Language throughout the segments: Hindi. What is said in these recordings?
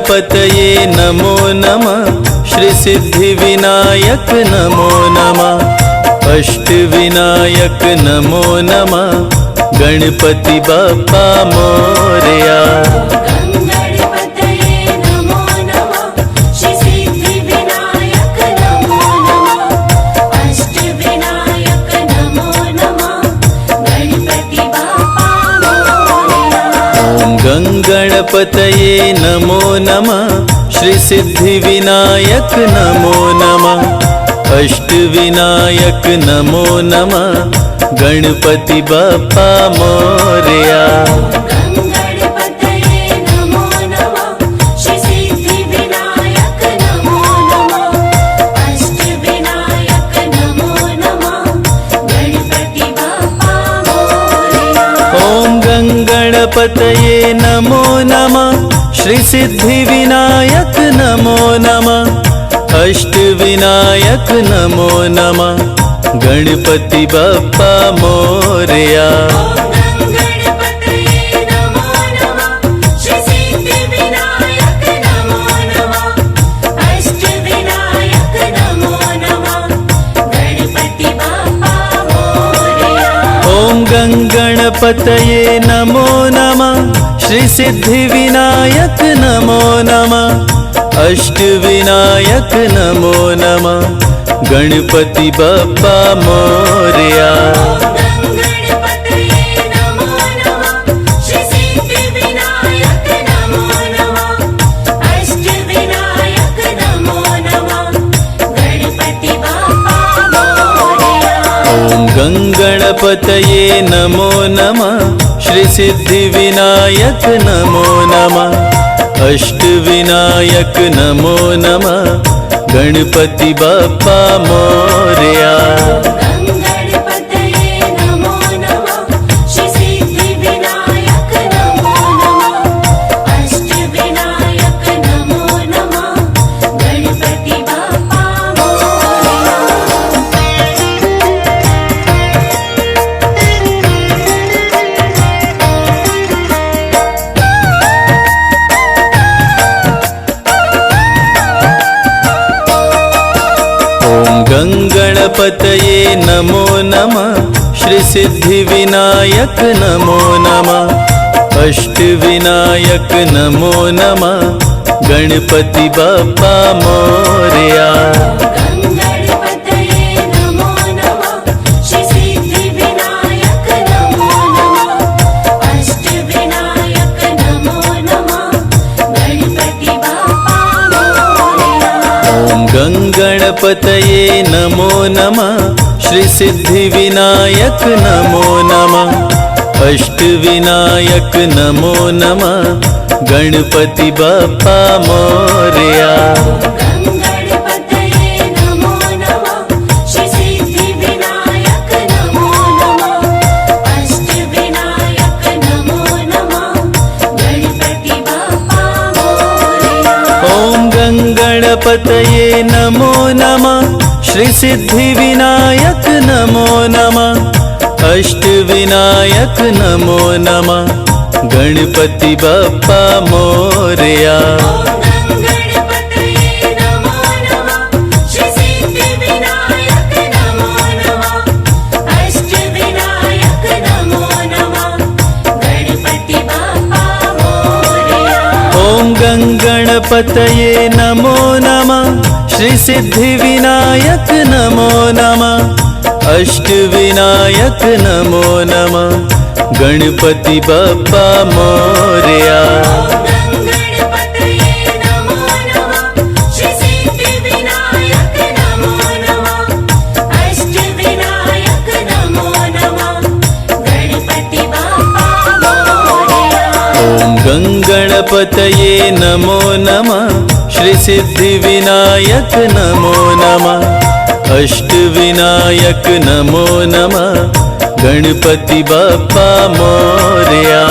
गणपतये नमो नमः। श्री सिद्धिविनायक नमो नमः। अष्टविनायक नमो नमः। गणपति बाप्पा मोरया। गणपतये नमो नमः। श्री सिद्धिविनायक नमो नमः। अष्टविनायक नमो नमः। गणपति बाप्पा मोरया। गणपतये नमो नमः। श्री सिद्धिविनायक नमो नमः। अष्टविनायक नमो नमः। गणपति बाप्पा मोरया। गणपतये नमो नमः। श्री सिद्धिविनायक नमो नमः। अष्टविनायक नमो नमः। गणपति बाप्पा मोरया। गणपतये नमो नमः। श्री सिद्धिविनायक नमो नमः। अष्टविनायक नमो नमः। गणपति बाप्पा मोरया। गणपतये नमो नमः। श्री सिद्धिविनायक नमो नमः। अष्टविनायक नमो नमः। गणपति बाप्पा मोरया। गणपतये नमो नमः। श्री सिद्धिविनायक नमो नमः। अष्टविनायक नमो नमः। गणपति बाप्पा मोरया। गणपतये नमो नमः। श्री सिद्धिविनायक नमो नमः। अष्टविनायक नमो नमः। गणपति बाप्पा मोरया। गणपतये नमो नमः। श्री सिद्धिविनायक नमो नमः। अष्टविनायक नमो नमः। गणपति बाप्पा मोरया। गणपतये नमो नमः। श्री सिद्धिविनायक नमो नमः। अष्टविनायक नमो नमः। गणपति बाप्पा मोरया।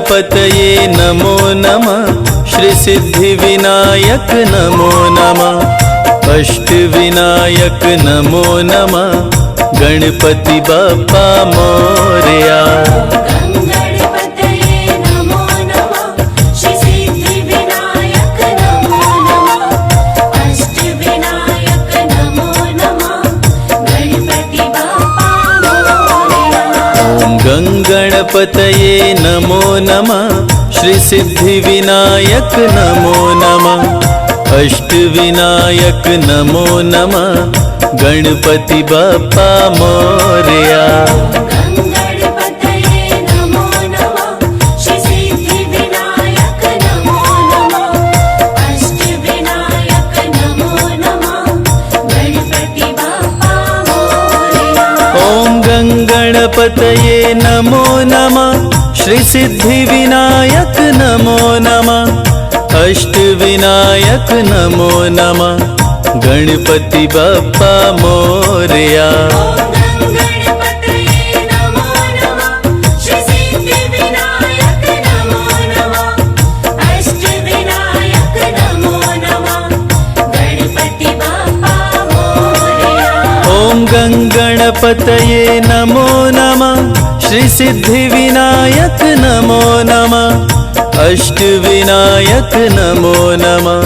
गणपतये नमो नमः, श्री सिद्धिविनायक नमो नमः, अष्टविनायक नमो नमः, गणपति बाप्पा मोरया। गणपतये नमो नमः, श्री सिद्धिविनायक नमो नमः, अष्टविनायक नमो नमः, गणपति बाप्पा मोरया। गणपतये नमो नमः, श्री सिद्धिविनायक नमो नमः, अष्टविनायक नमो नमः, गणपति बाप्पा मोरया। गणपतये नमो नमः, श्री सिद्धिविनायक नमो नमः, अष्टविनायक नमो नमः,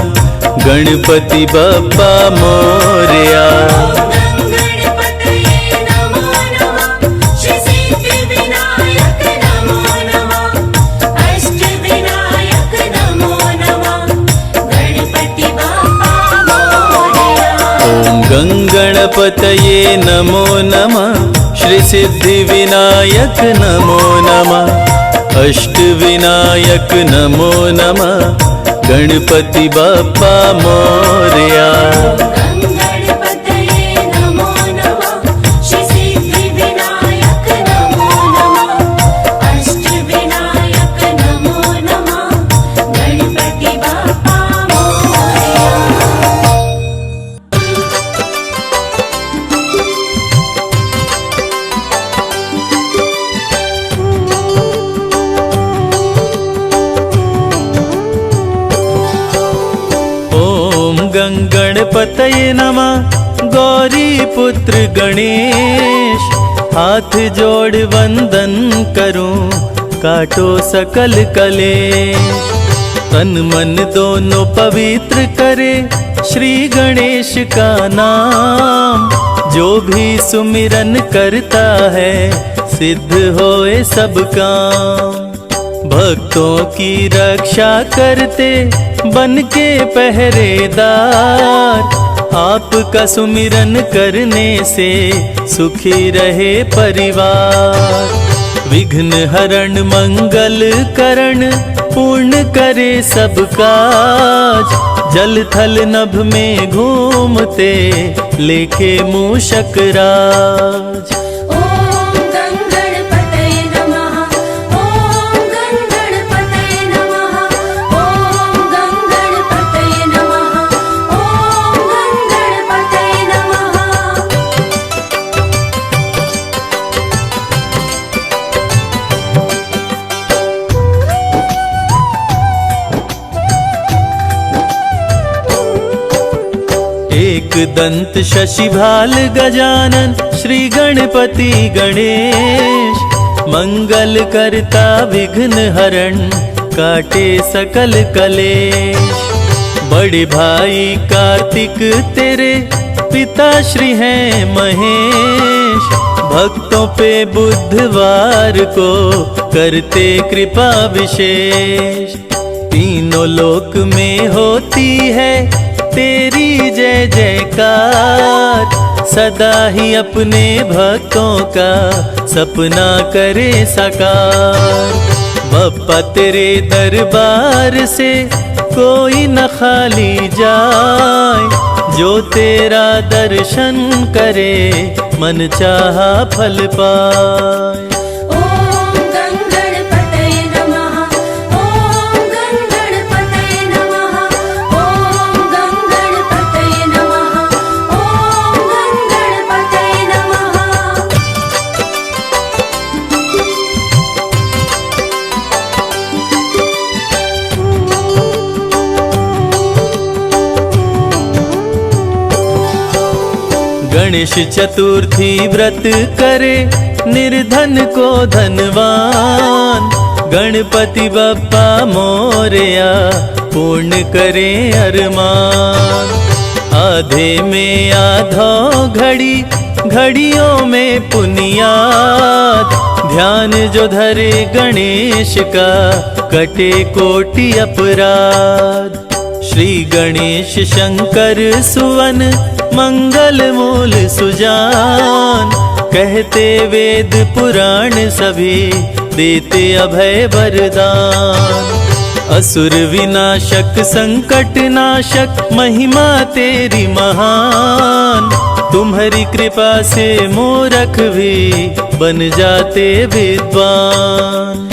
गणपति बाप्पा मोरया। गणपतये नमो नमः, श्री सिद्धिविनायक नमो नमः, अष्टविनायक नमो नमः, गणपति बाप्पा मोरया। गणपतये नमः, गौरी पुत्र गणेश, हाथ जोड़ वंदन करूं, काटो सकल कलेश। तन मन दोनों पवित्र करे, श्री गणेश का नाम, जो भी सुमिरन करता है, सिद्ध होए सब काम। भक्तों की रक्षा करते, बन के पहरेदार, आपका सुमिरन करने से सुखी रहे परिवार। विघ्न हरण मंगल करण, पूर्ण करे सब काज, जल थल नभ में घूमते, लेके मूषक राज। एक दंत शशिभाल गजानन, श्री गणपति गणेश, मंगल करता विघ्न हरण, काटे सकल कलेश। बड़े भाई कार्तिक तेरे, पिता श्री हैं महेश, भक्तों पे बुधवार को करते कृपा विशेष। तीनों लोक में होती है तेरी जय जयकार, सदा ही अपने भक्तों का सपना करे साकार। बप्पा तेरे दरबार से कोई न खाली जाए, जो तेरा दर्शन करे, मन चाहा फल पाए। गणेश चतुर्थी व्रत करे निर्धन को धनवान। गणपति बप्पा मोरया पूर्ण करे अरमान। आधे में आधो घड़ी घड़ियों में पुनियाद। ध्यान जो धरे गणेश का कटे कोटि अपराध। श्री गणेश शंकर सुवन मंगल मूल सुजान। कहते वेद पुराण सभी देते अभय वरदान। असुर विनाशक संकट नाशक महिमा तेरी महान। तुम्हारी कृपा से मूर्ख भी बन जाते विद्वान।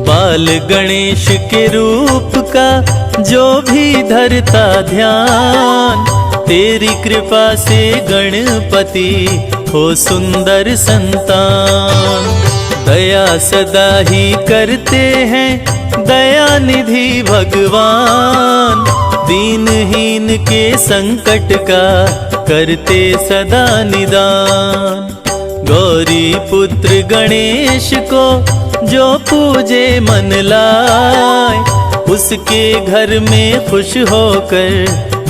बाल गणेश के रूप का जो भी धरता ध्यान। तेरी कृपा से गणपति हो सुंदर संतान। दया सदा ही करते हैं दया निधि भगवान। दीनहीन के संकट का करते सदा निदान। गौरी पुत्र गणेश को जो पूजे मन लाए। उसके घर में खुश होकर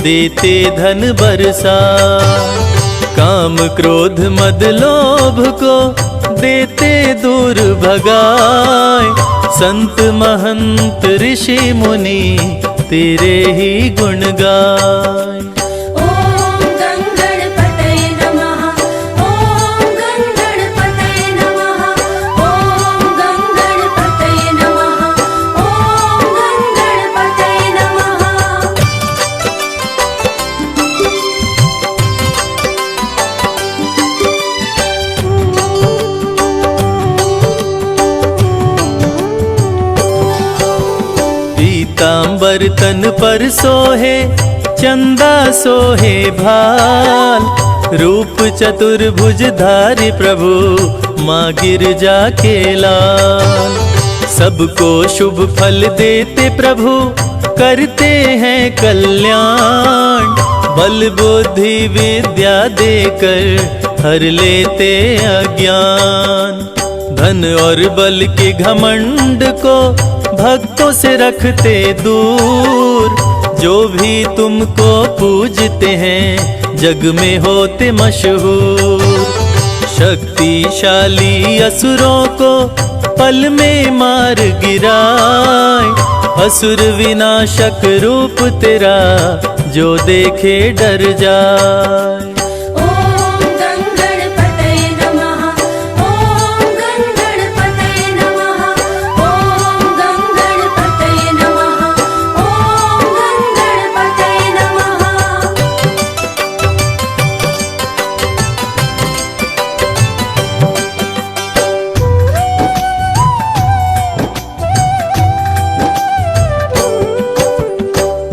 देते धन बरसाए। काम क्रोध मद लोभ को देते दूर भगाए। संत महंत ऋषि मुनि तेरे ही गुण गाए। पीतांबर तन पर सोहे चंदा सोहे भाल। रूप चतुर्भुज धारी प्रभु माँ गिरजा के लाल। सबको शुभ फल देते प्रभु करते हैं कल्याण। बल बुद्धि विद्या देकर हर लेते अज्ञान। धन और बल के घमंड को भक्तों से रखते दूर। जो भी तुमको पूजते हैं जग में होते मशहूर। शक्तिशाली असुरों को पल में मार गिराए। असुर विनाशक रूप तेरा जो देखे डर जाए।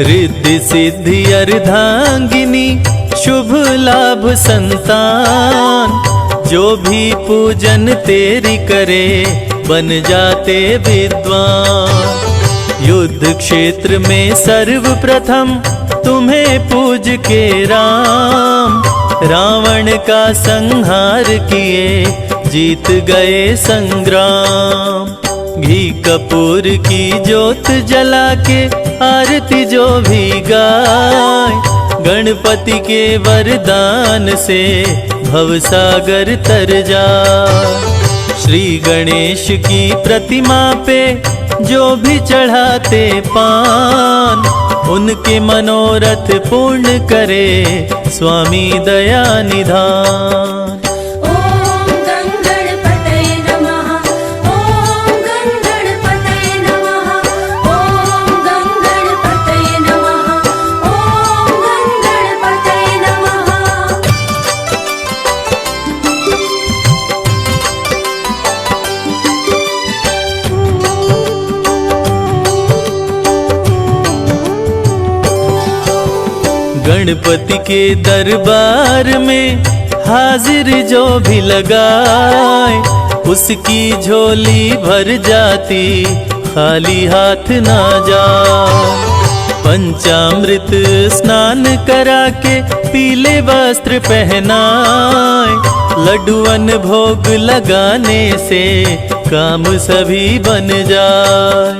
रिद्धि सिद्धि अर्धांगिनी शुभ लाभ संतान। जो भी पूजन तेरी करे बन जाते विद्वान। युद्ध क्षेत्र में सर्वप्रथम तुम्हें पूज के राम। रावण का संहार किए जीत गए संग्राम। घी कपूर की ज्योत जला के आरती जो भी गाय। गणपति के वरदान से भवसागर तर जाए। श्री गणेश की प्रतिमा पे जो भी चढ़ाते पान। उनके मनोरथ पूर्ण करे स्वामी दया निधान। गणपति के दरबार में हाजिर जो भी लगाए, उसकी झोली भर जाती, खाली हाथ ना जाए। पंचामृत स्नान करा के पीले वस्त्र पहनाए, लड्डुअन भोग लगाने से काम सभी बन जाए।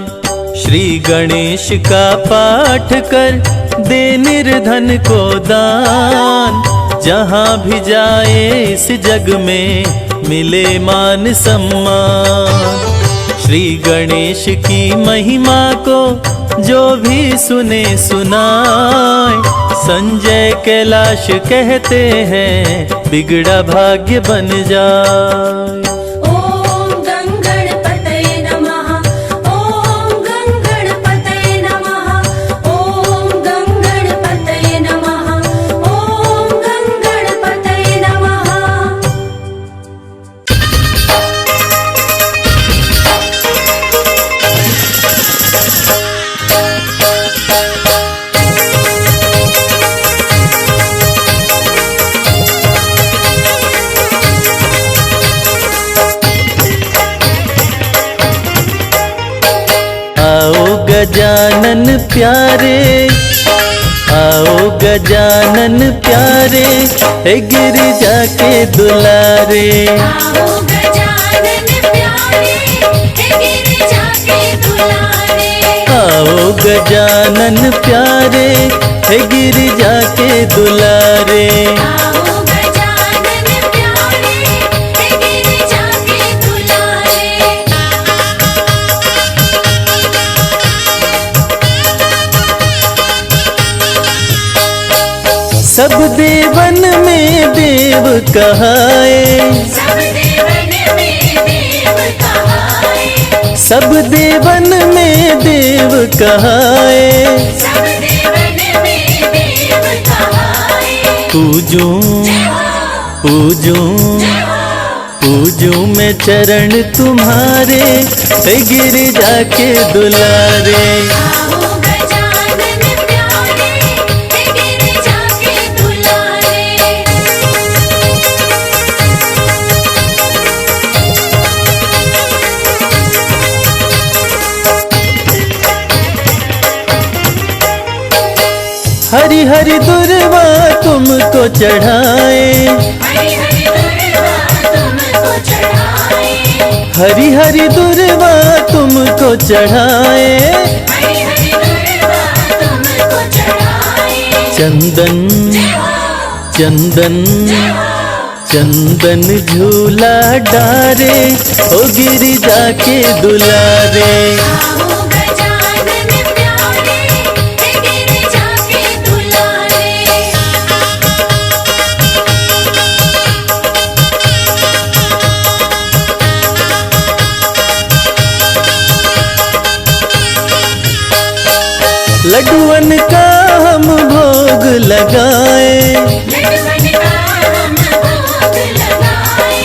श्री गणेश का पाठ कर दे निर्धन को दान, जहाँ भी जाए इस जग में मिले मान सम्मान। श्री गणेश की महिमा को जो भी सुने सुनाए, संजय कैलाश कहते हैं बिगड़ा भाग्य बन जाए। ओम गं गणपतये नमः, ओम गं गणपतये नमः, ओम गं गणपतये नमः, ओम गं गणपतये नमः। आओ गजानन प्यारे, आओ गजानन प्यारे, हे गिरिजा के दुलारे। आओ गजानन प्यारे, हे गिरिजा के दुलारे। आओ गजानन प्यारे, हे गिरिजा के दुलारे। आओ गजानन प्यारे, हे गिरिजा के दुलारे। सब देवन में देव कहाए, सब देवन में देव कहाए, सब देवन में देव कहाए। सब देवन में देव कहाए। पूजूं पूजूं पूजूं मैं चरण तुम्हारे, हे गिरिजा के दुलारे। आओ गजानन प्यारे, हे गिरिजा के दुलारे। हरि हरि दुर्वा तुमको चढ़ाए, हरि हरि दुर्वा तुमको चढ़ाए, हरि हरि दुर्वा तुमको चढ़ाए। हरि हरि दुर्वा तुमको चढ़ाए। चंदन चंदन चंदन झूला डारे, ओ गिरिजा के दुलारे। आओ गजानन प्यारे, हे गिरिजा के दुलारे। लड्डुअन का हम भोग लगाए, लड्डुअन का हम भोग लगाए,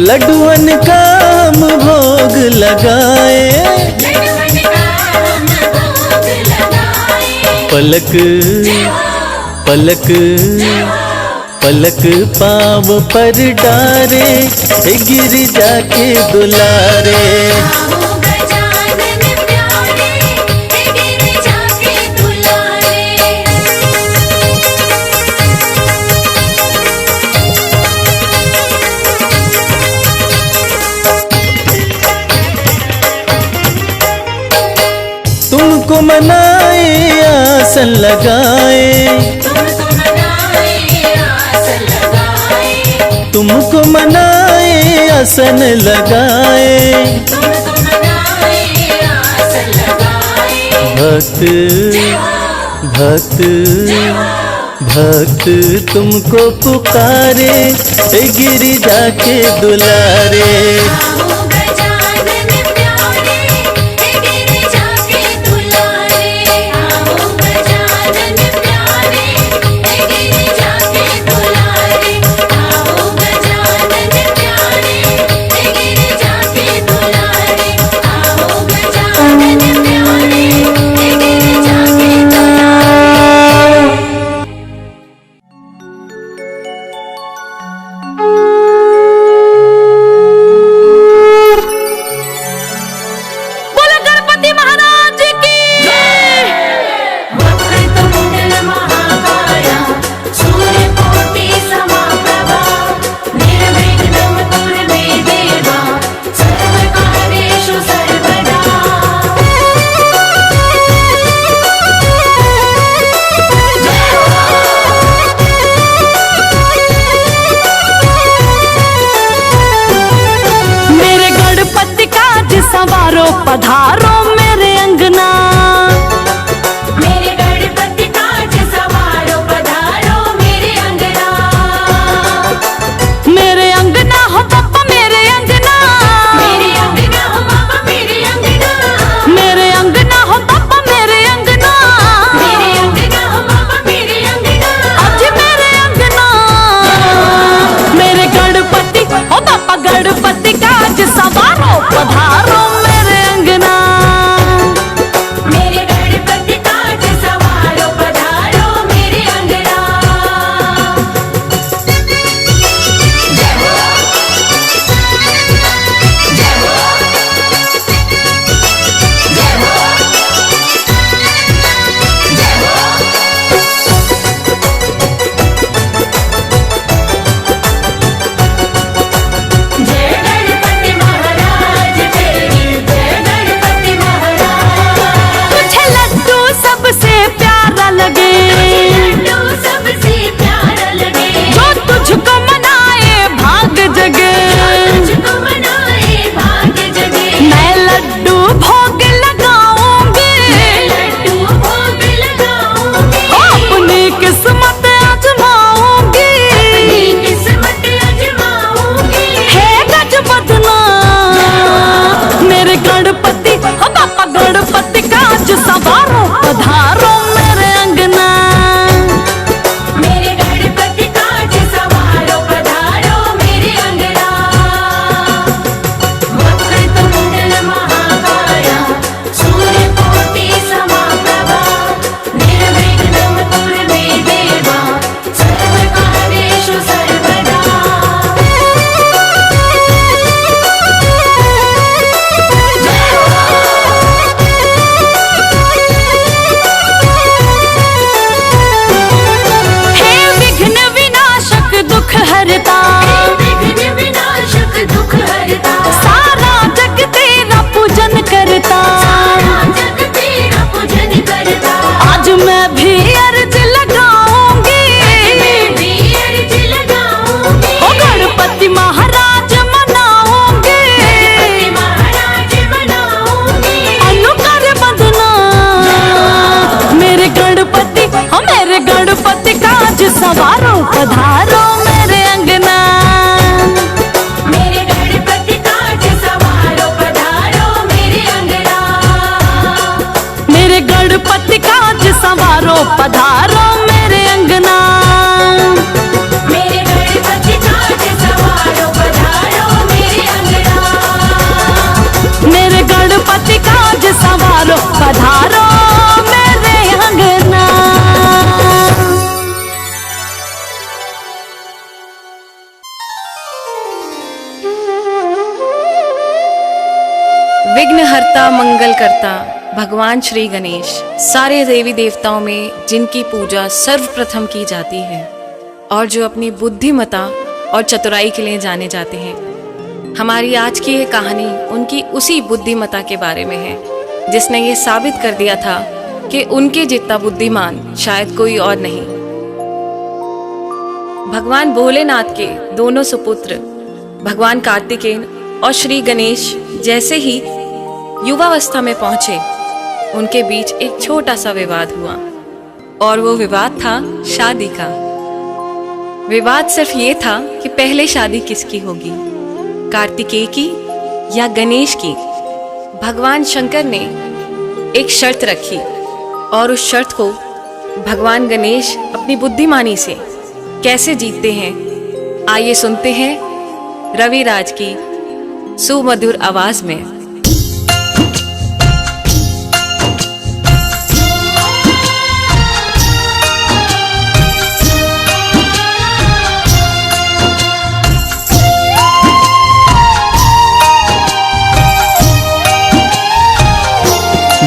लड्डुअन का हम भोग लगाए। लड्डुअन का हम भोग लगाए। पलक पलक पलक पाँव पर डारे, हे गिरिजा के दुलारे। आओ गजानन प्यारे, हे गिरिजा के दुलारे। तुमको मनाए आसन लगाए, तुमको मनाए आसन लगाए, तुमको मनाए आसन लगाए। तुमको मनाए आसन लगाए। भक्त भक्त भक्त तुमको पुकारे, हे गिरिजा के दुलारे। आओ गजानन प्यारे, हे गिरिजा के दुलारे। आओ गजानन प्यारे, हे गिरिजा के दुलारे। आओ गजानन प्यारे, हे गिरिजा के दुलारे। आओ गजानन प्यारे, हे गिरिजा के दुलारे। सवारो पधारो मेरे अंगना। मेरे गणपति काज सवारो पधारो मेरे अंगना। मेरे गणपति काज सवारो पधारो मेरे अंगना। मेरे गणपति काज सवारो पधारो मेरे अंगना। मेरे गणपति काज सवारो पधारो मेरे अंगना। विघ्नहर्ता मंगल करता भगवान श्री गणेश सारे देवी देवताओं में जिनकी पूजा सर्वप्रथम की जाती है और जो अपनी बुद्धिमता और चतुराई के लिए जाने जाते हैं। हमारी आज की ये कहानी उनकी उसी बुद्धिमता के बारे में है जिसने ये साबित कर दिया था कि उनके जितना बुद्धिमान शायद कोई और नहीं। भगवान भोलेनाथ के दोनों सुपुत्र भगवान कार्तिकेय और श्री गणेश जैसे ही युवावस्था में पहुंचे, उनके बीच एक छोटा सा विवाद हुआ और वो विवाद था शादी का। विवाद सिर्फ ये था कि पहले शादी किसकी होगी, कार्तिकेय की या गणेश की। भगवान शंकर ने एक शर्त रखी और उस शर्त को भगवान गणेश अपनी बुद्धिमानी से कैसे जीतते हैं, आइए सुनते हैं रविराज की सुमधुर आवाज में।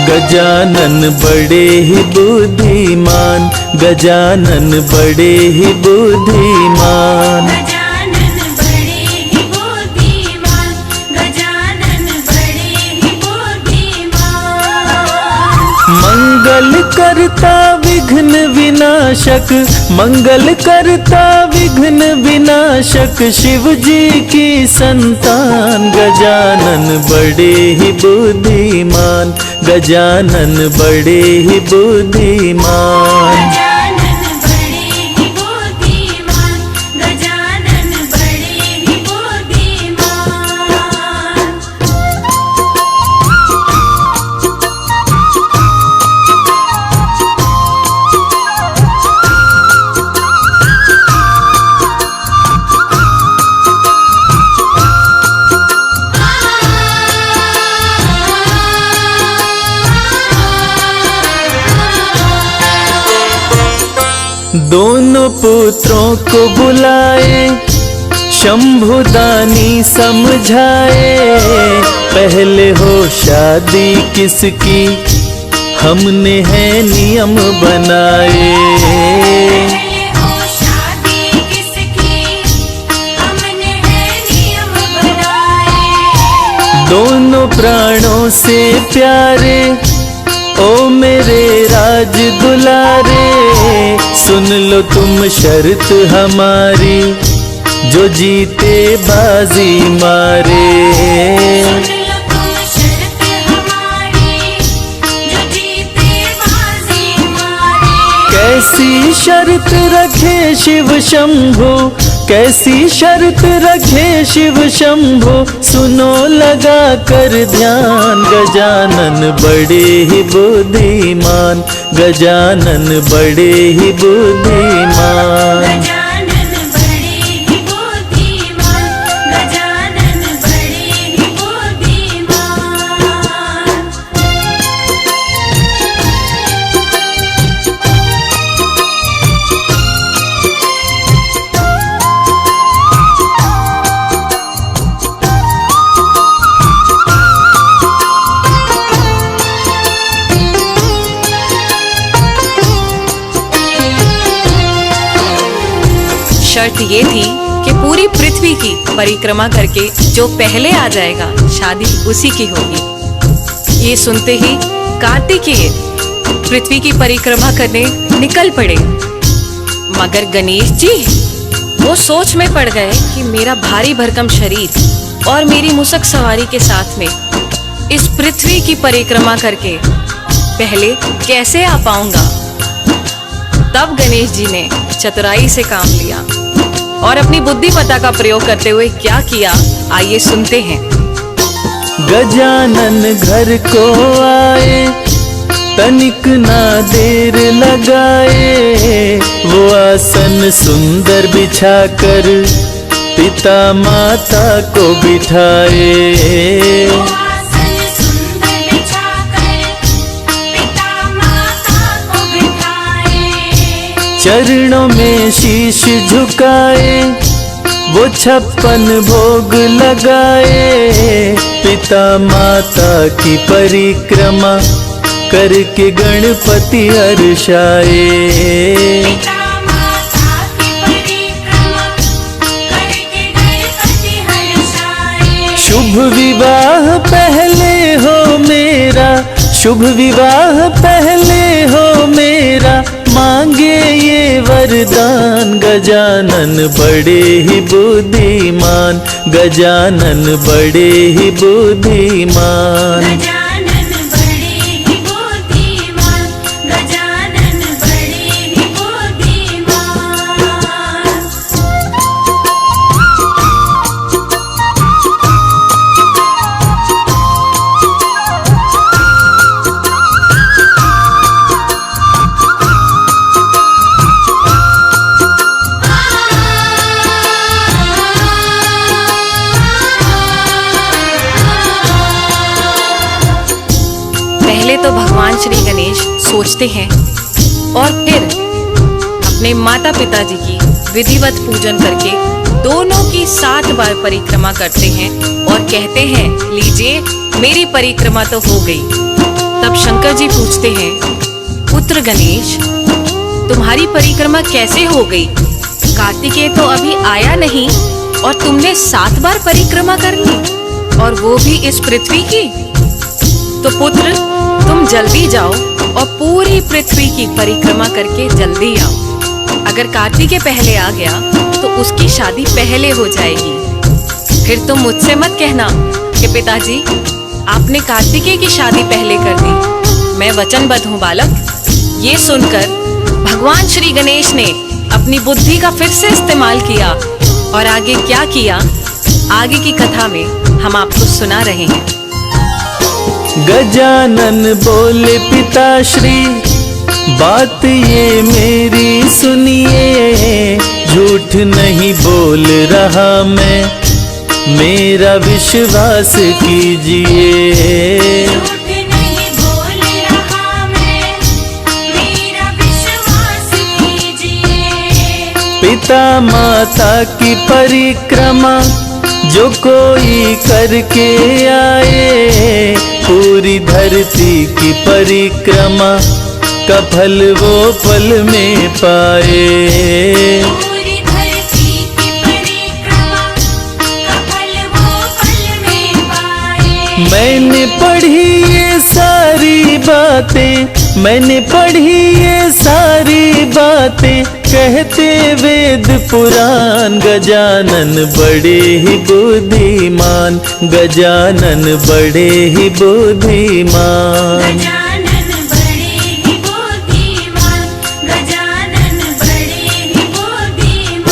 गजानन बड़े ही बुद्धिमान, गजानन बड़े ही बुद्धिमान। गजानन बड़े ही बुद्धिमान। गजानन बड़े ही बुद्धिमान। मंगल करता विघ्न विनाशक, मंगल करता विघ्न विनाशक, शिव जी की संतान। गजानन बड़े ही बुद्धिमान, गजानन बड़े ही बुद्धिमान। गजानन बड़े ही बुद्धिमान। गजानन बड़े ही बुद्धिमान। दोनों पुत्रों को बुलाए, शंभुदानी समझाए, पहले हो शादी किसकी, हमने है नियम बनाए। पहले हो शादी किसकी, हमने है नियम बनाए। दोनों प्राणों से प्यारे, ओ मेरे राज दुलारे, सुन लो तुम शर्त हमारी, जो जीते बाजी मारे। सुन लो तुम शर्त हमारी, जो जीते बाजी मारे। कैसी शर्त रखे शिव शंभु, कैसी शर्त रखे शिव शंभु, सुनो लगा कर ध्यान। गजानन बड़े ही बुद्धिमान, गजानन बड़े ही बुद्धिमान। गजानन बड़े ही बुद्धिमान। गजानन बड़े ही बुद्धिमान। शर्त ये थी कि पूरी पृथ्वी की परिक्रमा करके जो पहले आ जाएगा शादी उसी की होगी। ये सुनते ही कार्तिकेय पृथ्वी की परिक्रमा करने निकल पड़े, मगर गणेश जी वो सोच में पड़ गए कि मेरा भारी भरकम शरीर और मेरी मुसक सवारी के साथ में इस पृथ्वी की परिक्रमा करके पहले कैसे आ पाऊंगा। तब गणेश जी ने चतुराई से काम लिया और अपनी बुद्धिमत्ता का प्रयोग करते हुए क्या किया, आइए सुनते हैं। गजानन घर को आए, तनिक ना देर लगाए, वो आसन सुंदर बिछाकर पिता माता को बिठाए। आसन सुंदर बिछाकर पिता माता को बिठाए। चरणों में शीश झुकाए, वो 56 भोग लगाए, पिता माता की परिक्रमा करके गणपति हर्षाए। पिता माता की परिक्रमा करके गणपति हर्षाए। शुभ विवाह पहले हो मेरा, शुभ विवाह पहले हो मेरा, मांगे ये वरदान। गजानन बड़े ही बुद्धिमान, गजानन बड़े ही बुद्धिमान। गजानन बड़े ही बुद्धिमान, गजानन बड़े ही बुद्धिमान। पहले तो भगवान श्री गणेश सोचते हैं और फिर अपने माता पिता जी की विधिवत पूजन करके दोनों की 7 बार परिक्रमा करते हैं और कहते हैं, लीजिए मेरी परिक्रमा तो हो गई। तब शंकर जी पूछते हैं, पुत्र गणेश तुम्हारी परिक्रमा कैसे हो गई? कार्तिकेय तो अभी आया नहीं और तुमने 7 बार परिक्रमा कर ली, और वो भी इस पृथ्वी की। तो पुत्र तुम जल्दी जाओ और पूरी पृथ्वी की परिक्रमा करके जल्दी आओ। अगर कार्तिकेय पहले आ गया तो उसकी शादी पहले हो जाएगी। फिर तुम मुझसे मत कहना कि पिताजी आपने कार्तिकेय की शादी पहले कर दी। मैं वचनबद्ध हूँ बालक। ये सुनकर भगवान श्री गणेश ने अपनी बुद्धि का फिर से इस्तेमाल किया और आगे क्या किया, आगे की कथा में हम आपको सुना रहे हैं। गजानन बोले पिताश्री, बात ये मेरी सुनिए, झूठ नहीं बोल रहा मैं, मेरा विश्वास कीजिए। झूठ नहीं बोल रहा मैं, मेरा विश्वास कीजिए। पिता माता की परिक्रमा जो कोई करके आए, पूरी धरती की परिक्रमा का फल वो पल में पाए। पूरी धरती की परिक्रमा का फल वो पल में पाए। मैंने पढ़ी ये सारी बातें, मैंने पढ़ी ये सारी बातें, कहते वेद पुराण। गजानन बड़े ही बुद्धिमान, गजानन बड़े ही बुद्धिमान। गजानन बड़े ही बुद्धिमान, गजानन बड़े ही बुद्धिमान।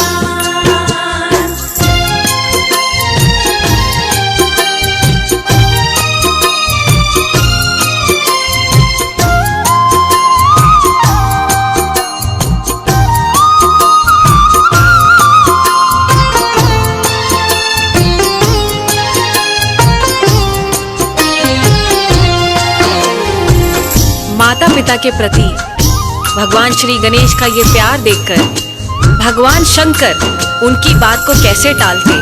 माता पिता के प्रति भगवान श्री गणेश का ये प्यार देखकर भगवान शंकर उनकी बात को कैसे टालते।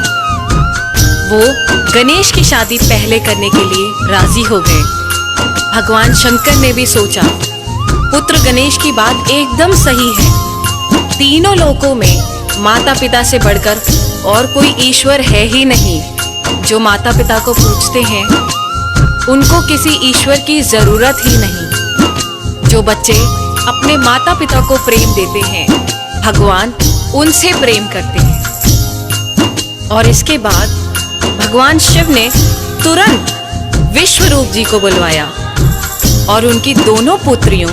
वो गणेश की शादी पहले करने के लिए राजी हो गए। भगवान शंकर ने भी सोचा, पुत्र गणेश की बात एकदम सही है। तीनों लोकों में माता पिता से बढ़कर और कोई ईश्वर है ही नहीं। जो माता पिता को पूजते हैं उनको किसी ईश्वर की जरूरत ही नहीं। जो बच्चे अपने माता पिता को प्रेम देते हैं, भगवान उनसे प्रेम करते हैं। और इसके बाद भगवान शिव ने तुरंत विश्वरूप जी को बुलवाया और उनकी दोनों पुत्रियों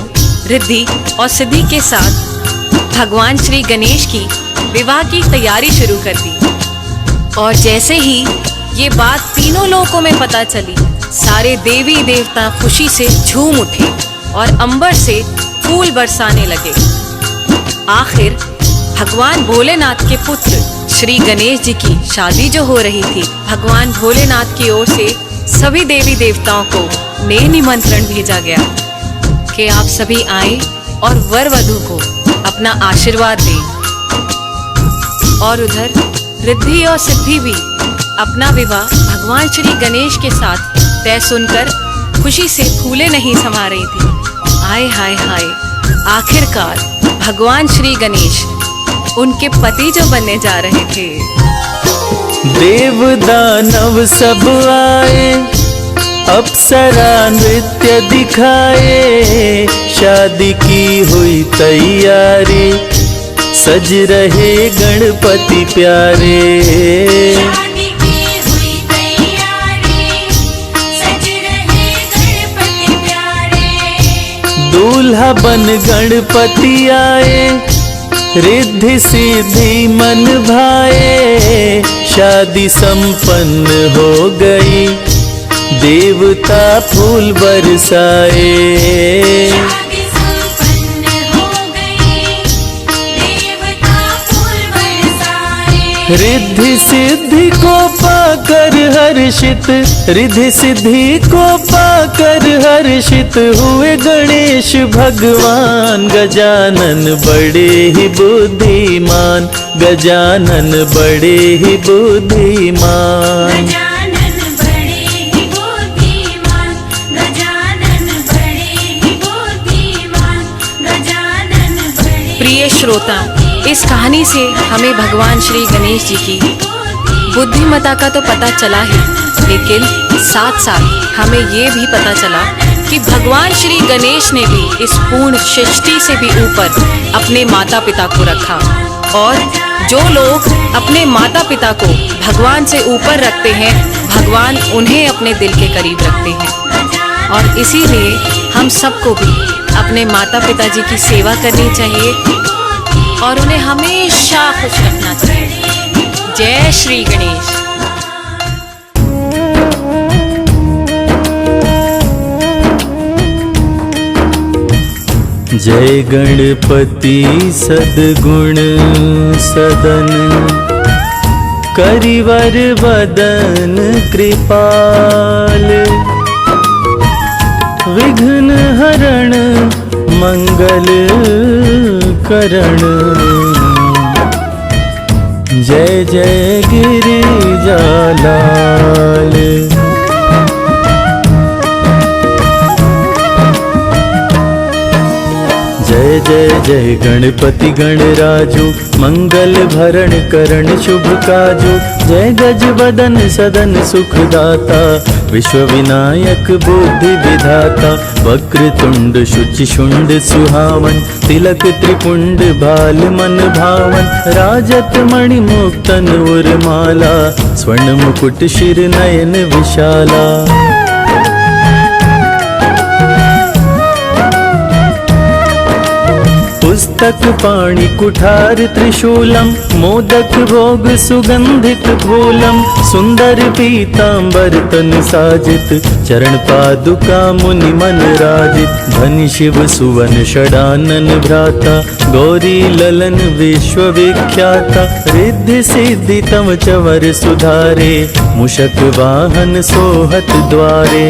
रिद्धि और सिद्धि के साथ भगवान श्री गणेश की विवाह की तैयारी शुरू कर दी। और जैसे ही ये बात तीनों लोकों में पता चली, सारे देवी देवता खुशी से झूम उठे और अंबर से फूल बरसाने लगे। आखिर भगवान भोलेनाथ के पुत्र श्री गणेश जी की शादी जो हो रही थी, भगवान भोलेनाथ की ओर से सभी देवी देवताओं को ने निमंत्रण भेजा गया कि आप सभी आए और वर वधू को अपना आशीर्वाद दें। और उधर रिद्धि और सिद्धि भी अपना विवाह भगवान श्री गणेश के साथ तय सुनकर खुशी से फूले नहीं समा रही थी। आय हाय हाय, आखिरकार भगवान श्री गणेश उनके पति जो बनने जा रहे थे। देव दानव सब आए, अप्सरा नृत्य दिखाए, शादी की हुई तैयारी, सज रहे गणपति प्यारे। शादी की हुई तैयारी, सज रहे गणपति प्यारे। दूल्हा बन गणपति आए, रिद्धि सिद्धि मन भाए, शादी संपन्न हो गई, देवता फूल बरसाए। शादी संपन्न हो गई, देवता फूल बरसाए। रिद्धि सिद्धि को पाकर हर्षित, रिद्धि सिद्धि को पाकर हर्षित हुए गणेश भगवान। गजानन बड़े ही बुद्धिमान, गजानन बड़े ही बुद्धिमान। गजानन बड़े ही बुद्धिमान, गजानन बड़े ही बुद्धिमान, गजानन बड़े। प्रिय श्रोता, इस कहानी से हमें भगवान श्री गणेश जी की बुद्धिमत्ता का तो पता चला ही, लेकिन साथ साथ हमें ये भी पता चला कि भगवान श्री गणेश ने भी इस पूर्ण सृष्टि से भी ऊपर अपने माता पिता को रखा। और जो लोग अपने माता पिता को भगवान से ऊपर रखते हैं, भगवान उन्हें अपने दिल के करीब रखते हैं। और इसीलिए हम सबको भी अपने माता पिता जी की सेवा करनी चाहिए और उन्हें हमेशा खुश रखना चाहिए। जय श्री गणेश। जय गणपति सद्गुण सदन, करिवर वदन कृपाल, विघ्न हरण मंगल करण। जय जय गिरिजालाल। जय जय जय गणपति गणराजो, मंगल भरण करण शुभ काजो। जय गज वदन सदन सुखदाता, विश्व विनायक बुद्धि विधाता। वक्रतुंड शुचि शुंड सुहावन, तिलक त्रिपुंड भाल मन भावन। राजत मणि मुक्तन उर्माला, स्वर्ण मुकुट शिर नयन विशाला। पुस्तक पाणि कुठार त्रिशूलम, मोदक भोग सुगंधित फूलम। सुंदर पीतांबर तन साजित, चरण पादुका मुनि मन राजित। धनि शिव सुवन षडानन भ्राता, गौरी ललन विश्व विख्याता। रिद्धि सिद्धि तम चवर सुधारे, मूषक वाहन सोहत द्वारे।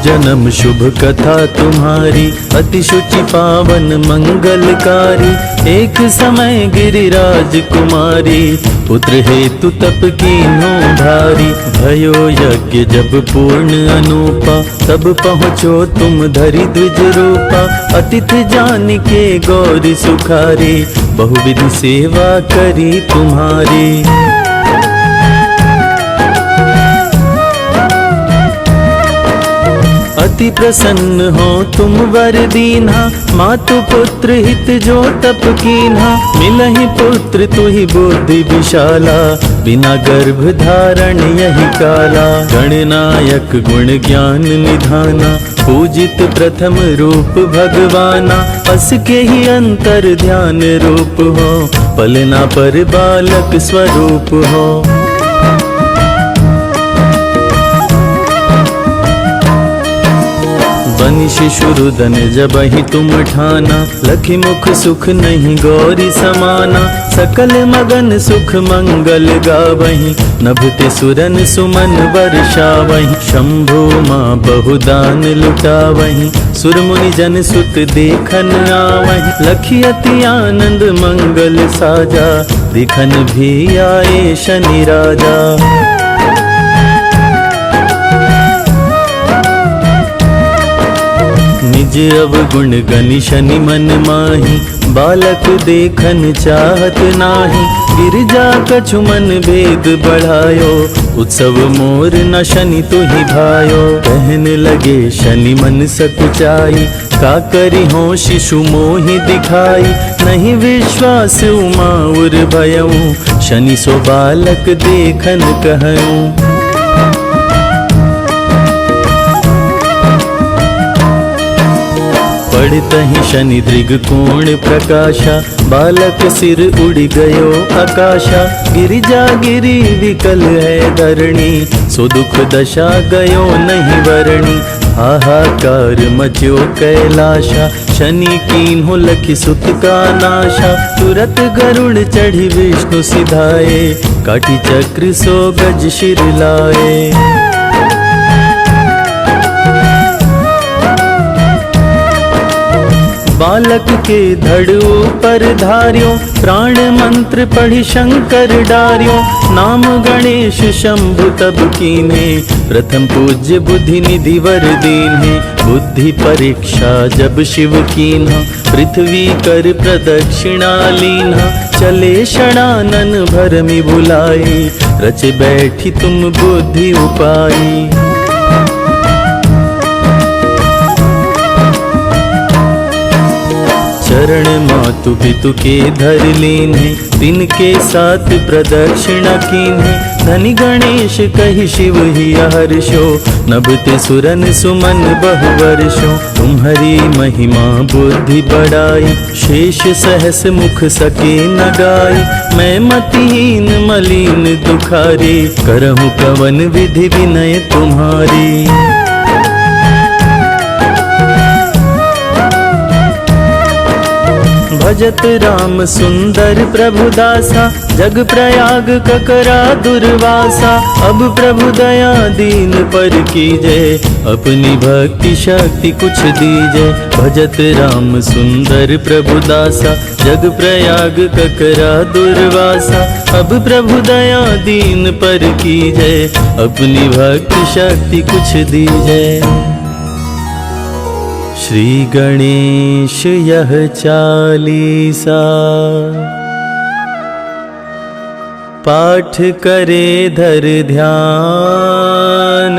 जन्म शुभ कथा तुम्हारी, अति शुचि पावन मंगलकारी। एक समय गिरिराज कुमारी, पुत्र हेतु तप कीन्हो भारी। भयो यज्ञ जब पूर्ण अनूपा, तब पहुँचो तुम धरि द्विज रूपा। अतिथि जान के गौरी सुखारी, बहुविधि सेवा करी तुम्हारी। अति अति प्रसन्न हो तुम वर दीन्हा, मातु पुत्र हित जो तप कीन्हा। मिलहि पुत्र तुहि बुद्धि विशाला, बिना गर्भ धारण यही काला। गणनायक गुण ज्ञान निधाना, पूजित प्रथम रूप भगवाना। अस के ही अंतर ध्यान रूप हो, पलना पर बालक स्वरूप हो। बनि शिशुरुदन जबहि तुम ठाना, लखि मुख सुख नहीं गौरी समाना। सकल मगन सुख मंगल गावहीं, नभते सुरन सुमन वर्षावहीं। शंभु माँ बहुदान लुटावहीं, सुर मुनि जन सुत देखन आवहीं। लखि अति आनंद मंगल साजा, दिखन भी आए शनि राजा। निज अवगुण गनि शनि मन माही, बालक देखन चाहत नाही। गिरजा कछु मन भेद बढ़ायो, उत्सव मोर न शनि तुहि भायो। कहन लगे शनि मन सकुचाई, का करि हो शिशु मोहि दिखाई। नहीं विश्वास उमा उर भयऊ, शनि सो बालक देखन कहऊँ। पढ़तहि शनि दृग कोण प्रकाशा, बालक सिर उड़ गयो आकाशा। गिरिजा गिरी विकल है धरणी, सो दुख दशा गयो नहीं वरणी। हाहाकार मच्यो कैलाशा, शनि कीन्हो लखि सुत का नाशा। तुरत गरुड़ चढ़ी विष्णु सिधाए, काटी चक्र सो गज शिर लाए। बालक के धड़ ऊपर धार्यो, प्राण मंत्र पढ़ि शंकर डार्यो। नाम गणेश शंभु तब कीन्हे, प्रथम पूज्य बुद्धि निधि वर दीन्हे। बुद्धि परीक्षा जब शिव कीन्हा, पृथ्वी कर प्रदक्षिणा लीन्हा। चले षडानन भरमि बुलाई, रच बैठी तुम बुद्धि उपाई। चरण मातु पितु के धर लीन्हे, तिनके साथ प्रदक्षिणा कीन्हे। धनि गणेश कहि शिव ही हर्षो, नभते सुरन सुमन बहु वर्षो। तुम्हारी महिमा बुद्धि बढ़ाई, शेष सहस मुख सके न गाई। मैं मतिहीन मलिन दुखारी, करहूँ कवन विधि विनय तुम्हारी। भजत राम सुंदर प्रभु दासा, जग प्रयाग ककरा दुर्वासा। अब प्रभु दया दीन पर कीजे, अपनी भक्ति शक्ति कुछ दीजे। भजत राम सुंदर प्रभु दासा, जग प्रयाग ककरा दुर्वासा। अब प्रभु दया दीन पर कीजे, अपनी भक्ति शक्ति कुछ दीजे। श्री गणेश यह चालीसा, पाठ करे धर ध्यान।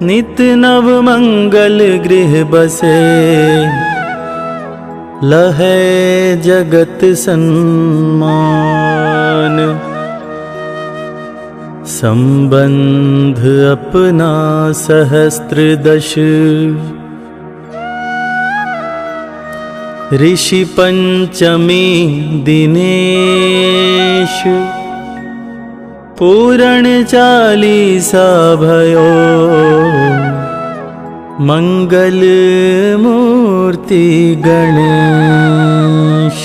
नित नव मंगल गृह बसे, लहै जगत सन्मान। संबंध अपना सहस्त्र दश, ऋषि पंचमी दिनेश। पूर्ण चालीसा भयो, मंगल मूर्ति गणेश।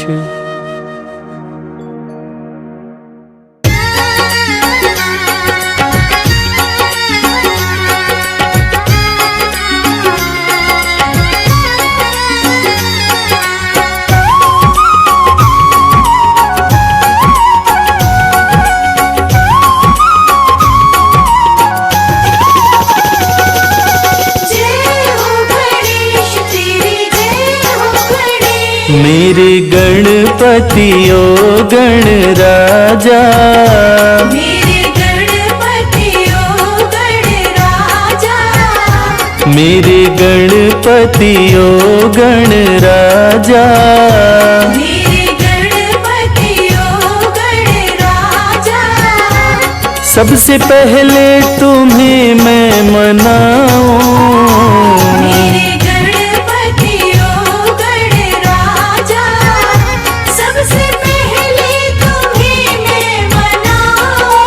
मेरे गणपति ओ गण राजा, मेरे गणपति ओ गण राजा। मेरे गणपति ओ गणराजा, मेरे गणपति ओ गणराजा, सबसे पहले तुम्हें मैं मनाऊं। मेरे गणपति ओ गणराजा, सबसे पहले तुम्हें मैं मनाऊं।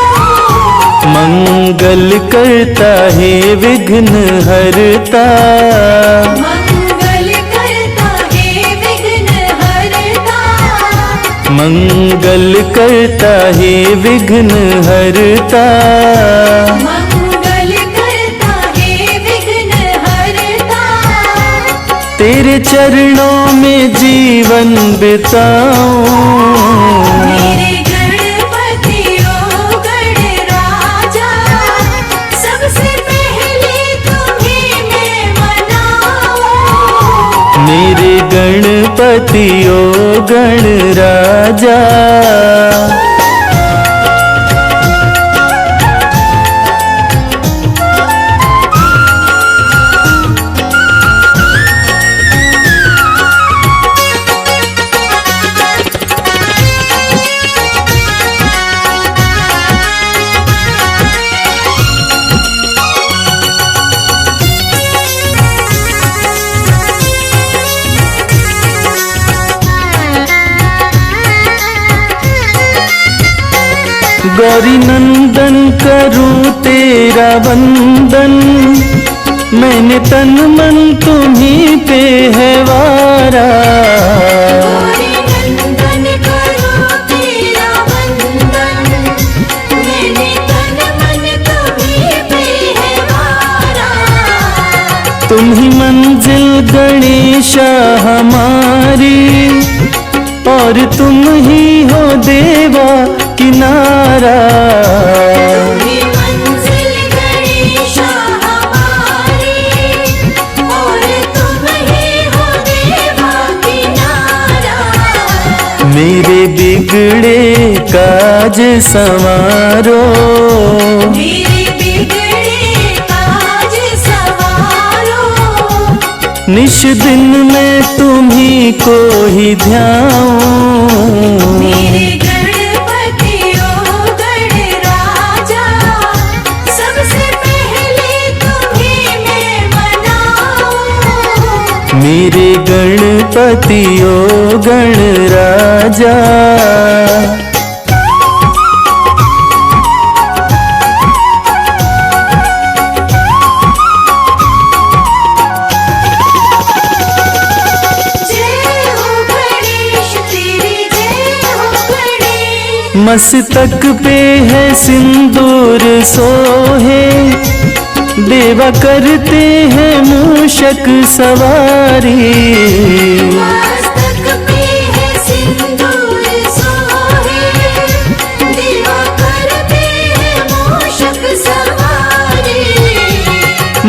मंगल करता है विघ्न हरता, मंगल करता है विघ्न हरता, मंगल करता है विघ्न हरता। मंगल करता है विघ्न हरता। तेरे चरणों में जीवन बिताऊं। मेरे गणपति ओ गणराजा, सबसे पहले तुम्हें मैं मनाऊं। मेरे गणपति ओ गणराजा, गौरी नंदन करूं तेरा वंदन, मैंने तन मन तुम्हीं पे है वारा। गौरी नंदन करूं तेरा वंदन, मैंने तन मन तुम्हीं पे है वारा। तुम ही मंजिल गणेशा हमारी, और तुम ही हो देवा किनारा। तुम्ही मंजिल गणेशा हमारी, और तुम ही हो देवा किनारा। मेरे बिगड़े काज संवारो, मेरे बिगड़े काज सवारो। निश दिन मैं तुम्हीं को ही ध्याऊं। मेरे गणपति ओ गणराजा, सबसे पहले तुम्हें मैं मनाऊं। मेरे गणपति ओ गणराजा, जय हो गणेश तेरी जय हो गणेश। मस्तक पे है सिंदूर सोहे, देवा करते हैं मूषक सवारी। मस्तक पे है सिंदूर सोहे, देवा करते हैं मूषक सवारी।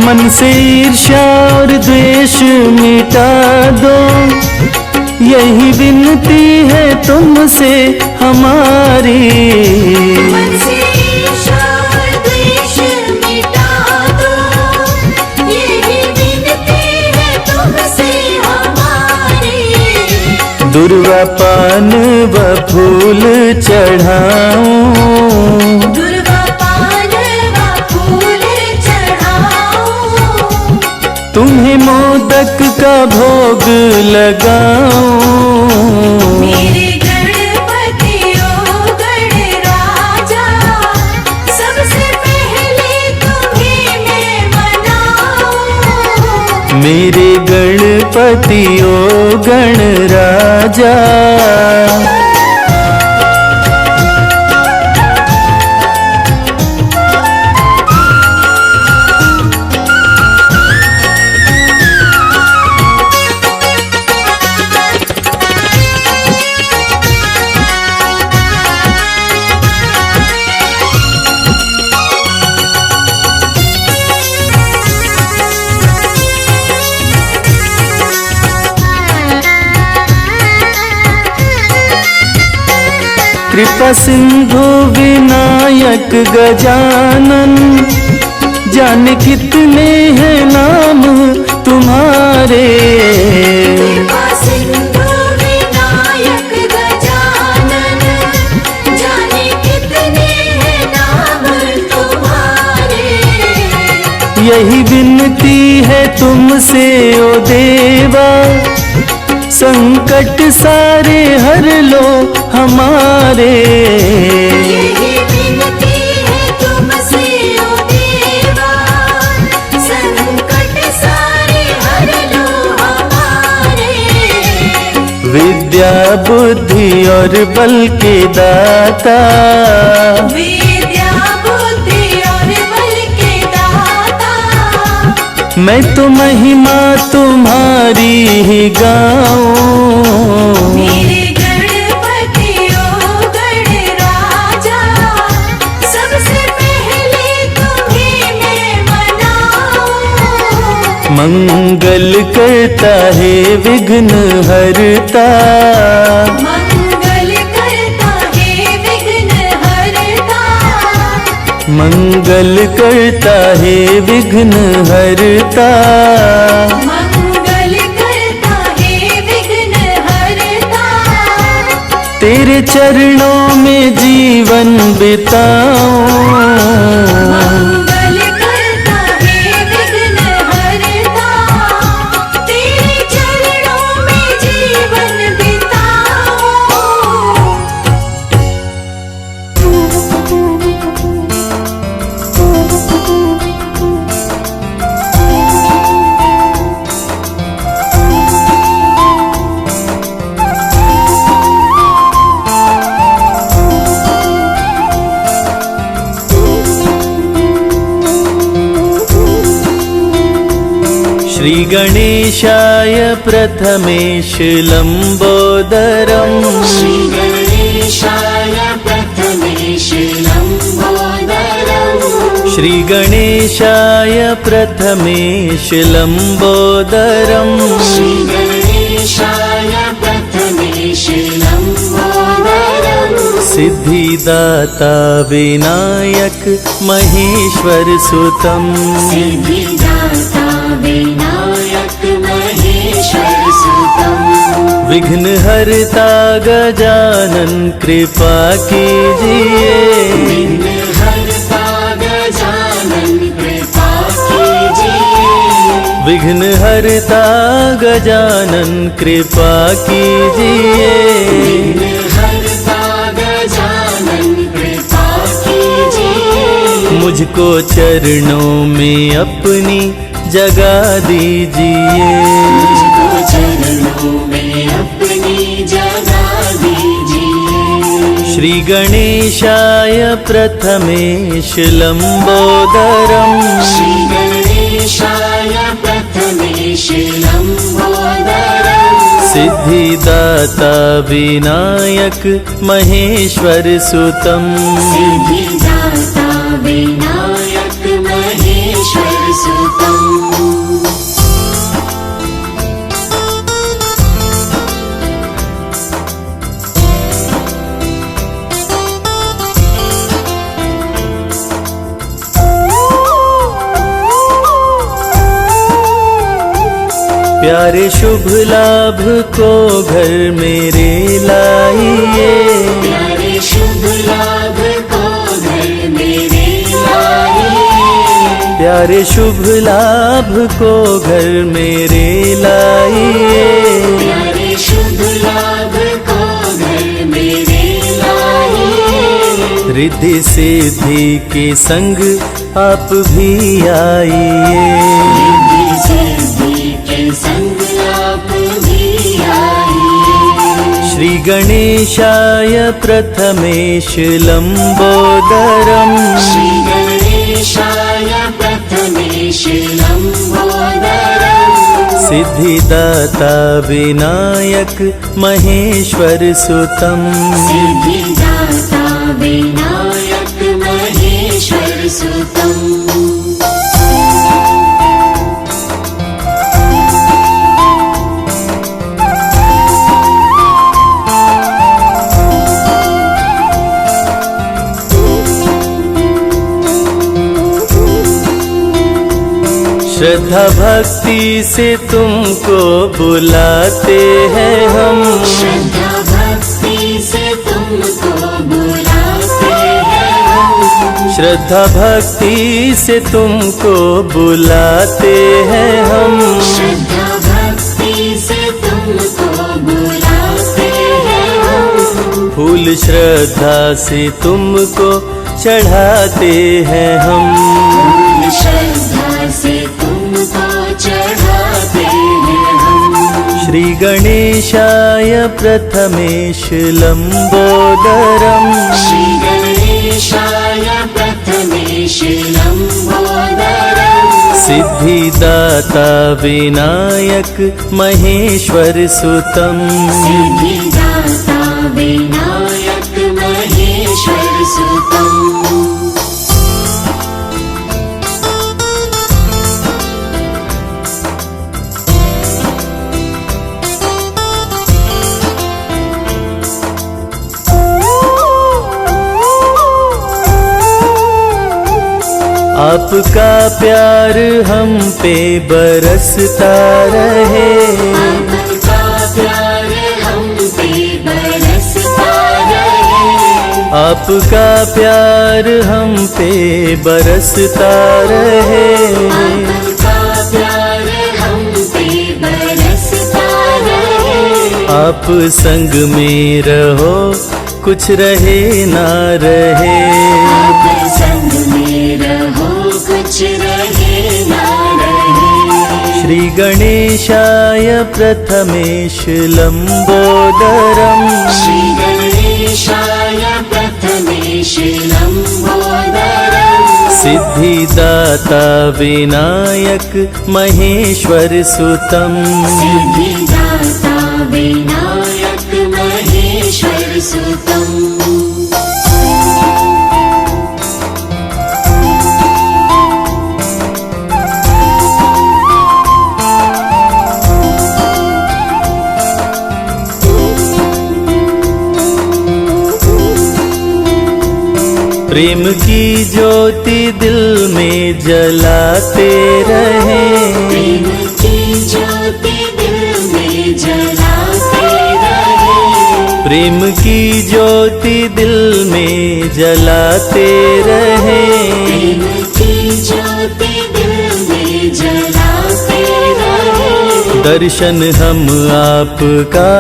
मन से ईर्ष्या और द्वेष मिटा दो, यही विनती है तुमसे हमारी। मन से ईर्ष्या और द्वेष मिटा दो, यही विनती है तुमसे हमारी। दुर्वा पान व फूल चढ़ाऊं, दुर्वा पान व फूल चढ़ाऊं। तुम्हें मोदक का भोग लगाऊं। मेरे गणपति ओ गणराजा, सबसे पहले तुम्हें मैं मनाऊं। मेरे गणपति ओ गणराजा, कृपा सिंधु विनायक गजानन, जाने कितने हैं नाम तुम्हारे। कृपा सिंधु विनायक गजानन, जाने कितने हैं नाम तुम्हारे। यही विनती है तुमसे ओ देवा, संकट सारे हर लो हमारे। यही विनती है तुमसे ओ देवा, संकट सारे हर लो हमारे। विद्या बुद्धि और बल के दाता, विद्या बुद्धि और बल के दाता, मैं तो महिमा तुम्हारी ही गाऊं। मेरे गणपति ओ गणराजा, सबसे पहले तुम्हें मैं मनाऊं। मंगल करता है विघ्न हरता, मंगल करता है विघ्न हरता, मंगल करता है विघ्न हरता। मंगल करता है विघ्न हरता। तेरे चरणों में जीवन बिताऊं। मंगल करता है विघ्न हरता, तेरे चरणों में जीवन बिताऊं। श्री गणेशाय प्रथमेश लंबोदरम्, श्री गणेशाय प्रथमेश लंबोदरम्, श्री गणेशाय प्रथमेश लंबोदरम्। श्री गणेशाय प्रथमेश लंबोदरम्, सिद्धिदाता विनायक महेश्वर सुतम्, सिद्धिदाता विनायक महेश्वर सुतम्, विघ्न हरता गजानन कृपा कीजिए। विघ्नहर्ता गजानन कृपा कीजिए। विघ्न हरता गजानन कृपा कीजिए। विघ्नहर्ता गजानन कृपा कीजिए। मुझको चरणों में अपनी जगा दीजिए। मुझको चरणों में अपनी जगा दीजिए। श्री गणेशाय प्रथमेश लंबोदरम्, श्री गणेशाय प्रथमेश लंबोदरम्, सिद्धिदाता विनायक महेश्वर सुतम्, सिद्धिदाता विनायक महेश्वर सुतम्। प्यारे शुभ लाभ को घर मेरे लाइए। प्यारे शुभ लाभ को घर मेरे लाइए। प्यारे शुभ लाभ को घर मेरे लाइए। प्यारे शुभ लाभ को घर मेरे लाइए। रिद्धि सिद्धि के संग आप भी आइए। रिद्धि सिद्धि के संग आप भी आइए। श्री गणेशाय प्रथमेश लंबोदरम्, श्री गणेशाय प्रथमेश लंबोदरम्, सिद्धिदाता विनायक महेश्वर सुतम्, सिद्धिदाता विनायक महेश्वर सुतम्। श्रद्धा भक्ति से तुमको बुलाते हैं हम, श्रद्धा भक्ति से तुमको बुलाते हैं हम, श्रद्धा भक्ति से तुमको बुलाते हैं हम, श्रद्धा भक्ति से तुमको बुलाते हैं हम, फूल श्रद्धा से तुमको चढ़ाते हैं हम, श्रद्धा से तुमको चढ़ाते हैं हम। श्री गणेशाय प्रथमेश लंबोदरम, श्री गणेशाय प्रथमेश लंबोदरम, सिद्धिदाता विनायक महेश्वर सुतम, सिद्धिदाता विनायक महेश्वर सुतम। आपका प्यार हम पे बरसता रहे, आपका प्यार हम पे बरसता रहे, आपका प्यार हम पे बरसता रहे, आपका प्यार हम पे बरसता रहे, आप संग में रहो कुछ रहे ना रहे, आप संग में रहो कुछ रहे ना रहे। श्री गणेशाय प्रथमेश लंबोदरम, श्री गणेशाय प्रथमेश लंबोदरम, सिद्धिदाता विनायक महेश्वर सुतम, सिद्धिदाता विनायक महेश्वर सुतम। प्रेम की ज्योति दिल में जलाते रहे, प्रेम की ज्योति दिल में जलाते रहे, प्रेम की ज्योति दिल में जलाते रहे, प्रेम की ज्योति दिल में जलाते रहे, दर्शन हम आपका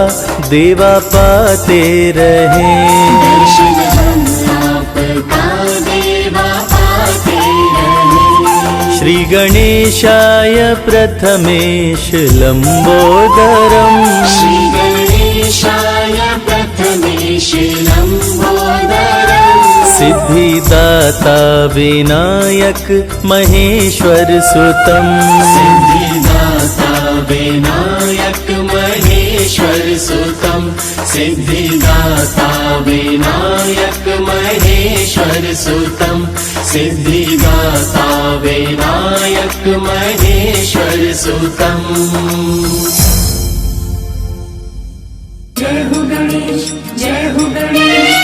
देवा पाते रहे, दर्शन हम आपका देवा पाते रहे। श्री गणेशाय प्रथमेश लंबोदरम, श्री गणेशाय प्रथमेश लंबोदरम, सिद्धिदाता विनायक महेश्वर सुतम, सिद्धिदाता विनायक महेश्वर सुतम, सिद्धिदाता विनायक महेश्वर सुतम, सिद्धिदाता विनायक महेश्वर सुतम। जय हो गणेश, जय हो गणेश।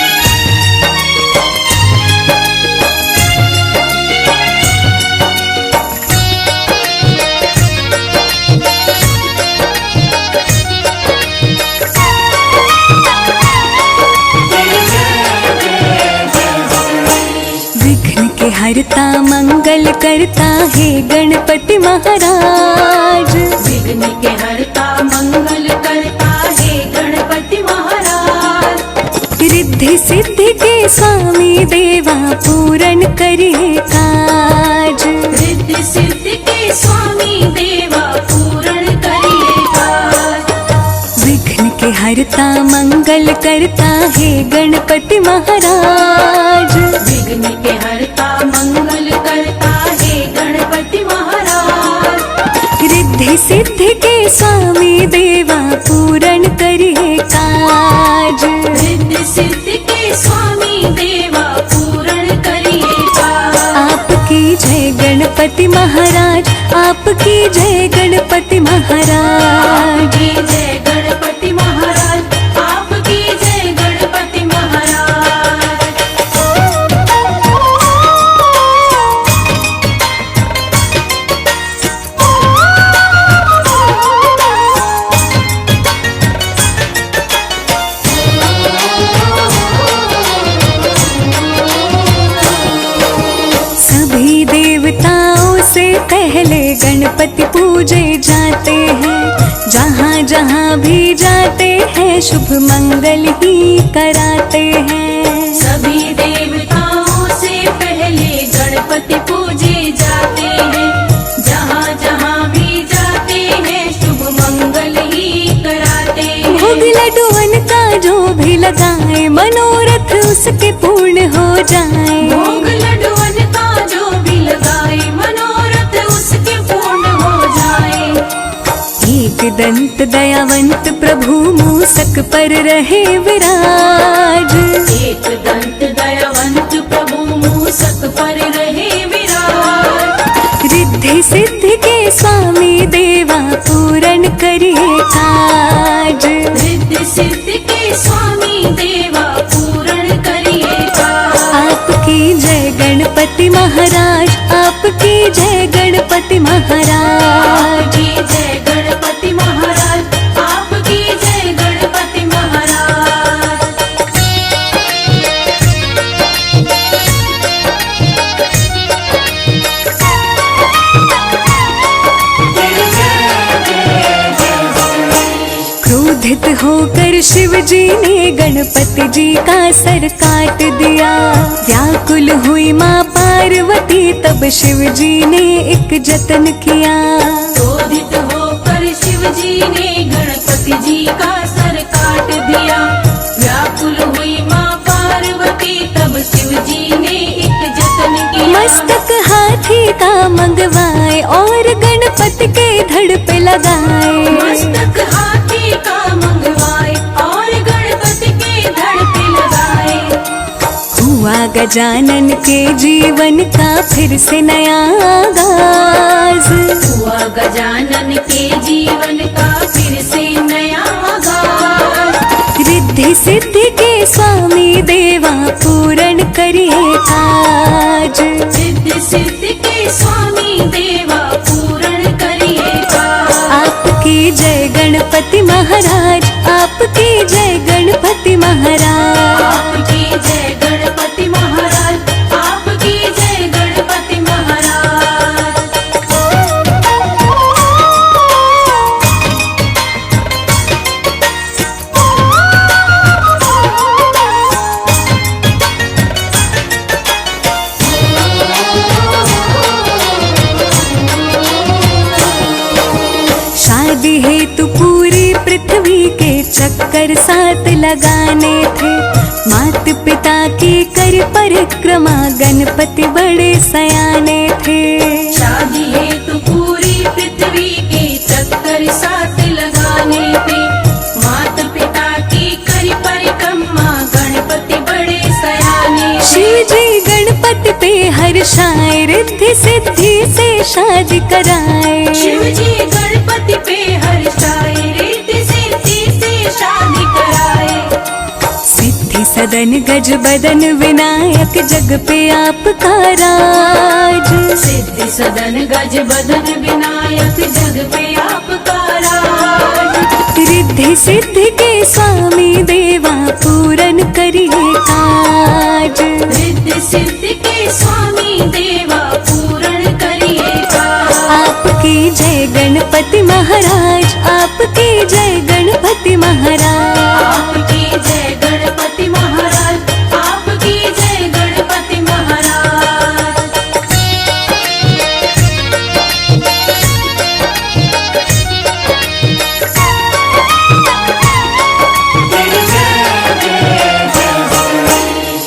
हरता मंगल करता है गणपति महाराज, विघ्न के हरता मंगल करता है गणपति महाराज, रिद्धि सिद्धि के स्वामी देवा पूर्ण करिए काज, रिद्धि सिद्धि के स्वामी देवा पूर्ण करिए काज, विघ्न के हरता मंगल करता है गणपति महाराज, विघ्न के हरता मंगल करता है गणपति महाराज, रिद्धि सिद्धि के स्वामी देवा पूर्ण करिए काज, रिद्धि सिद्धि के स्वामी देवा पूर्ण करिए काज। आपकी जय गणपति महाराज, आपकी जय गणपति महाराज, आपकी जय गणपति महाराज, आपकी जय गणपति महाराज। देवताओं से पहले गणपति पूजे जाते हैं। जहाँ जहाँ भी जाते हैं शुभ मंगल ही कराते हैं। सभी देवताओं से पहले गणपति पूजे जाते हैं। जहाँ जहाँ भी जाते हैं शुभ मंगल ही कराते हैं। भोग लड्डुअन का जो भी लगाए मनोरथ उसके पूर्ण हो जाए। भोग लड्डुअन का जो भी लगाए मनोरथ उसके पूर्ण हो जाए। एक दंत दयावंत प्रभु मूसक पर रहे विराज। एक दंत दयावंत प्रभु मूसक पर रहे विराज। रिद्धि सिद्धि के स्वामी देवा पूर्ण करिए काज। रिद्धि सिद्धि के स्वामी देवा पूर्ण करिए काज। आपकी जय गणपति महाराज, आपकी जय गणपति महाराज। आपकी जय गणपति महाराज, आपकी जय गणपति महाराज। क्रोधित होकर शिव जी ने गणपति जी का सर काट दिया। व्याकुल हुई माँ पार्वती तब शिव जी ने एक जतन किया। क्रोधित होकर शिव जी ने गणपति जी का सर काट दिया। व्याकुल हुई माँ पार्वती तब शिव जी ने एक जतन किया। मस्तक हाथी का मंगवाए और गणपति के धड़ पे लगाए। मस्तक हाथी का मंगवाए और गणपति के धड़ पे लगाए। हुआ गजानन के जीवन का फिर से नया आगाज। हुआ गजानन के जीवन का फिर से नया आगाज। रिद्धि सिद्धि के स्वामी देवा पूर्ण करिए काज। रिद्धि सिद्धि के स्वामी देवा पूर्ण करिए काज। आपकी जय गणपति महाराज, आपकी जय गणपति महाराज। आपकी जय गणपति महाराज, आपकी जय गणपति महाराज। शादी हेतु पूरी पृथ्वी के चक्कर साथ लगाने थे। मात पिता की कर परिक्रमा गणपति बड़े सयाने थे। शादी हेतु पूरी पृथ्वी के चक्कर साथ लगाने थे। मात पिता की कर परिक्रमा गणपति बड़े सयाने थे। शिव जी गणपति पे हर्षाए, रिद्धि सिद्धि से शादी कराए। शिव जी गणपति पे हर्षाए, रिद्धि सिद्धि से शादी कराए। सिद्धि सदन गज बदन विनायक जग पे आपका राज। सिद्धि सदन गज बदन विनायक जग पे आपका राज। रिद्धि सिद्धि के स्वामी देवा पूर्ण करिए काज। रिद्धि सिद्धि के स्वामी देवा पूर्ण करिए काज। आपकी जय गणपति महाराज, आपकी जय गणपति महाराज। आपकी जय गणपति महाराज, आपकी जय गणपति महाराज।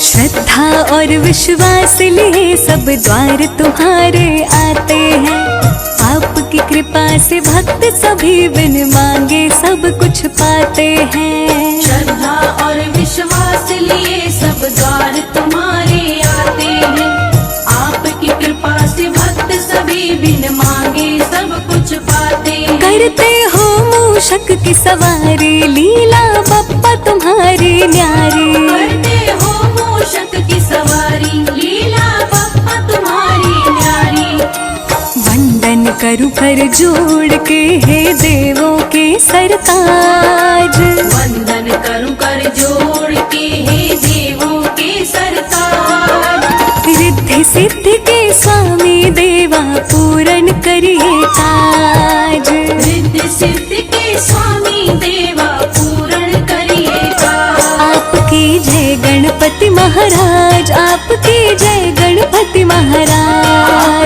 श्रद्धा और विश्वास लिए सब द्वार तुम्हारे आते हैं। आपकी कृपा से भक्त सभी बिन मांगे सब कुछ पाते हैं। श्रद्धा और विश्वास लिए सब द्वार तुम्हारे आते हैं। आपकी कृपा से भक्त सभी बिन मांगे सब कुछ पाते हैं। करते हो मूषक की सवारी, लीला बप्पा तुम्हारी न्यारी। करते हो मूषक की सवारी, लीला बप्पा तुम्हारी न्यारी। वंदन करूं कर जोड़ के हे देवों के सरताज। वंदन करूं कर जोड़ के हे देवों के सरताज। रिद्धि सिद्धि के स्वामी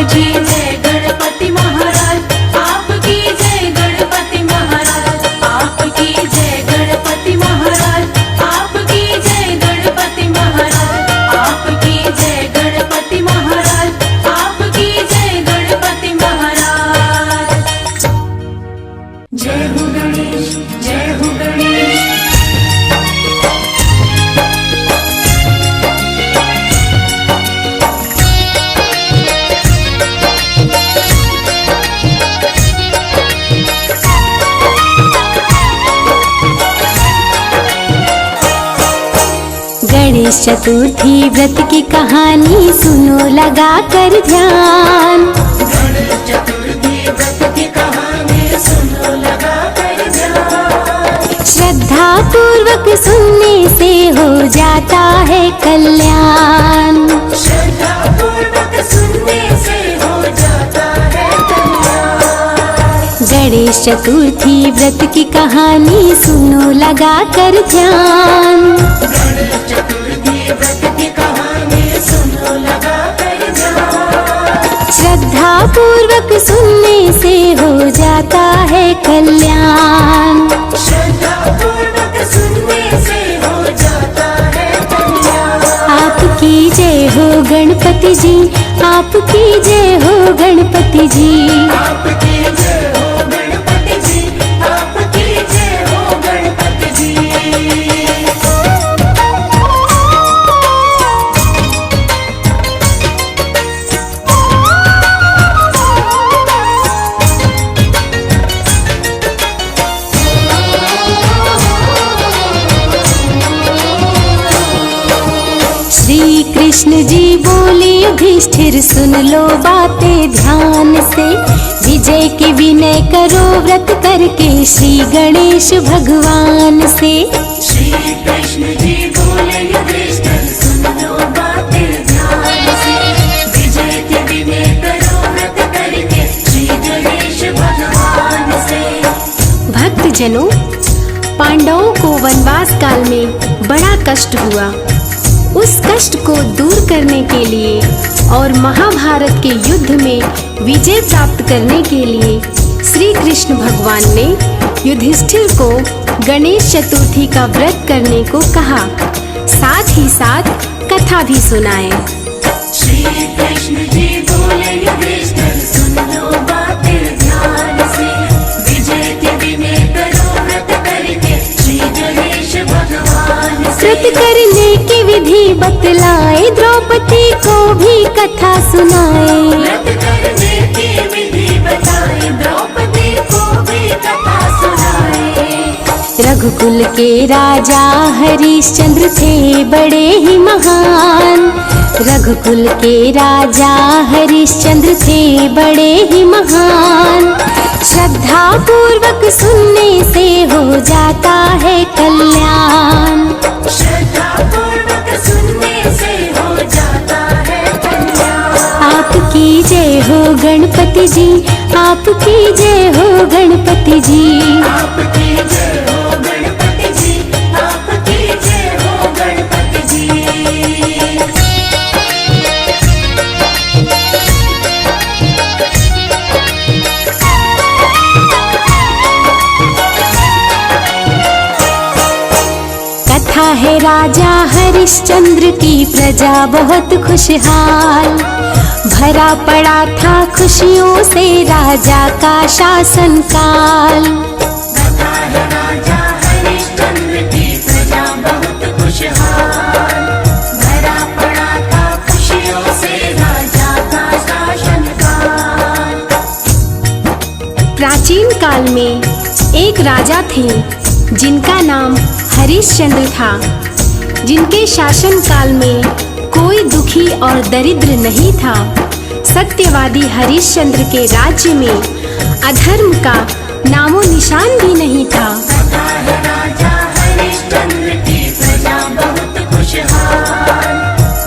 जी। जय गणपति महाराज, आपकी जय गणपति महाराज, आपकी जय गणपति महाराज, आपकी जय गणपति महाराज, आपकी जय गणपति महाराज, आपकी जय गणपति महाराज। जय हो गणेश, जय हो गणेश। गणेश चतुर्थी व्रत की कहानी सुनो लगा कर ध्यान। गणेश चतुर्थी व्रत की कहानी सुनो लगा कर ध्यान। श्रद्धा पूर्वक सुनने से हो जाता है कल्याण। श्रद्धा पूर्वक सुनने से हो जाता है कल्याण। गणेश चतुर्थी व्रत की कहानी सुनो लगा कर ध्यान। गणेश चतुर्थी व्रत की कहानी सुनो लगा कर ध्यान। श्रद्धा पूर्वक सुनने से हो जाता है कल्याण। श्रद्धा पूर्वक सुनने से हो जाता है कल्याण। आपकी जय हो गणपति जी, आपकी जय हो गणपति जी। आपकी जय हो गणपति जी, आपकी जय हो गणपति जी। श्री कृष्ण जी बोले युधिष्ठिर सुन लो बातें ध्यान से। विजय की विनय करो व्रत करके श्री गणेश भगवान से। श्री कृष्ण जी बोले युधिष्ठिर सुन लो बातें ध्यान से। विजय के विनय करो व्रत करके श्री गणेश भगवान से। भक्तजनों, पांडवों को वनवास काल में बड़ा कष्ट हुआ। उस कष्ट को दूर करने के लिए और महाभारत के युद्ध में विजय प्राप्त करने के लिए श्री कृष्ण भगवान ने युधिष्ठिर को गणेश चतुर्थी का व्रत करने को कहा। साथ ही साथ कथा भी सुनाए। श्री कृष्ण जी बोले युधिष्ठिर सुन लो बातें ध्यान से। विजय के विनय करो व्रत करके श्री गणेश भगवान से। व्रत करने की विधि बतलाए, द्रौपदी को भी कथा सुनाए। व्रत करने की विधि बताए, द्रौपदी को भी कथा सुनाए। रघुकुल के राजा हरिश्चंद्र थे बड़े ही महान। रघुकुल के राजा हरिश्चंद्र थे बड़े ही महान। श्रद्धा पूर्वक सुनने से हो जाता है कल्याण। श्रद्धा पूर्वक सुनने से हो जाता है कल्याण। आपकी जय हो गणपति जी, आपकी जय हो गणपति जी। आपकी जय हो गणपति जी, आपकी जय हो गणपति जी। कथा है राजा हरिश्चंद्र की, प्रजा बहुत खुशहाल। भरा पड़ा था खुशियों से राजा का शासन काल। कथा है राजा हरिश्चंद्र की, प्रजा बहुत खुशहाल। भरा पड़ा था खुशियों से राजा का शासन काल। प्राचीन काल में एक राजा थे जिनका नाम हरिश्चंद्र था। जिनके शासन काल में कोई दुखी और दरिद्र नहीं था। सत्यवादी हरिश्चंद्र के राज्य में अधर्म का नामो निशान भी नहीं था। कथा है राजा हरिश्चंद्र की, प्रजा बहुत खुशहाल।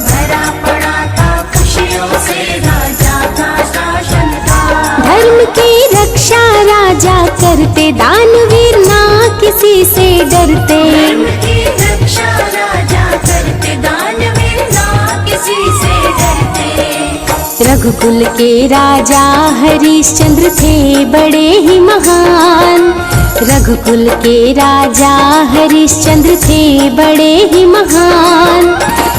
भरा पड़ा था खुशियों से राजा का शासन काल। धर्म की रक्षा राजा करते, दानवीर ना किसी से डरते। धर्म की रक्षा राजा करते, दानवीर ना किसी से डरते। रघुकुल के राजा हरिश्चंद्र थे बड़े ही महान। रघुकुल के राजा हरिश्चंद्र थे बड़े ही महान।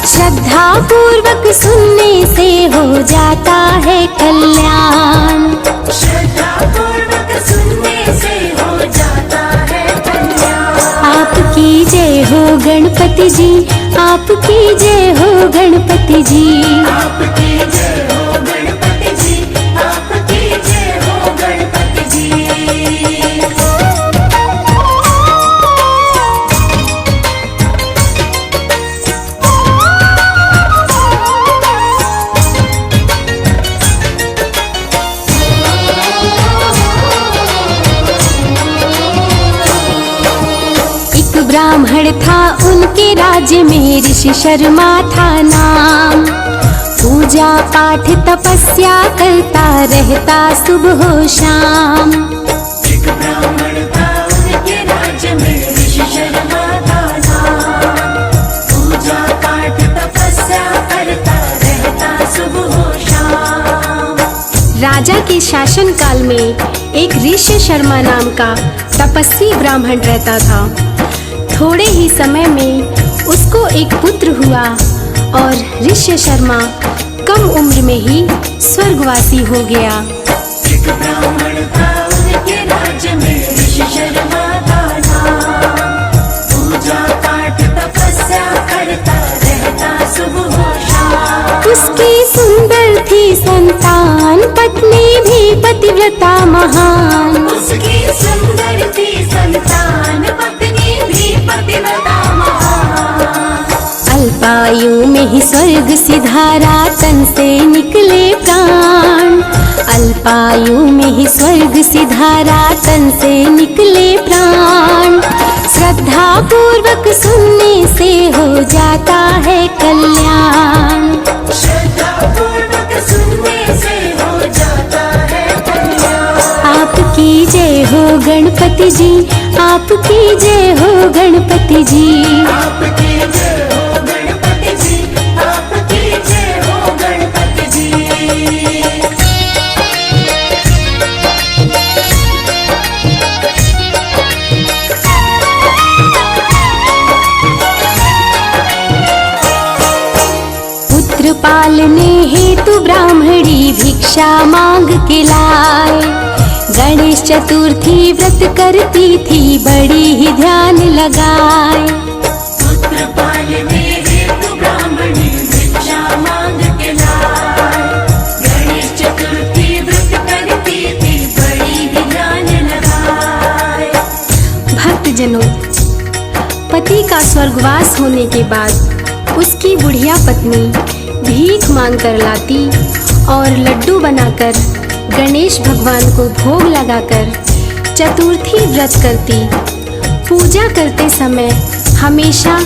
श्रद्धा पूर्वक सुनने से हो जाता है कल्याण। श्रद्धा पूर्वक सुनने से हो जाता है कल्याण। आपकी जय हो गणपति जी, आपकी जय हो गणपति जी। आपकी जय हो गणपति जी, आपकी जय हो गणपति जी। ब्राह्मण था उनके राज्य में ऋषि शर्मा था नाम। पूजा पाठ तपस्या करता रहता सुबह शाम। एक ब्राह्मण था उनके राज्य में ऋषि शर्मा था नाम। पूजा पाठ तपस्या करता रहता सुबह शाम। राजा के शासन काल में एक ऋषि शर्मा नाम का तपस्वी ब्राह्मण रहता था। थोड़े ही समय में उसको एक पुत्र हुआ और ऋषि शर्मा कम उम्र में ही स्वर्गवासी हो गया। एक ब्राह्मण था उनके राज्य में ऋषि शर्मा था नाम। पूजा पाठ तपस्या करता रहता सुबह शाम। उसकी सुंदर थी संतान, पत्नी भी पतिव्रता महान। उसकी सुंदर थी संतान, पत्नी भी पतिव्रता महान। अल्पायु में ही स्वर्ग सिधारा, तन से निकले प्राण। अल्पायु में ही स्वर्ग सिधारा, तन से निकले प्राण। श्रद्धा पूर्वक सुनने से हो जाता है कल्याण। श्रद्धा पूर्वक सुनने से हो जाता है कल्याण। आपकी जय हो गणपति जी, आपकी जय हो गणपति जी। आपकी जय हो गणपति जी, आपकी जय हो गणपति जी। पुत्र पालने हेतु ब्राह्मणी भिक्षा मांग के लाए। गणेश चतुर्थी व्रत करती थी बड़ी ही ध्यान लगाए। पुत्र पालने हेतु ब्राह्मणी भिक्षा मांग के लाए। गणेश चतुर्थी व्रत करती थी बड़ी ही ध्यान लगाए। भक्तजनों, पति का स्वर्गवास होने के बाद उसकी बुढ़िया पत्नी भीख मांग कर लाती और लड्डू बनाकर गणेश भगवान को भोग लगाकर चतुर्थी व्रत करती। पूजा करते समय हमेशा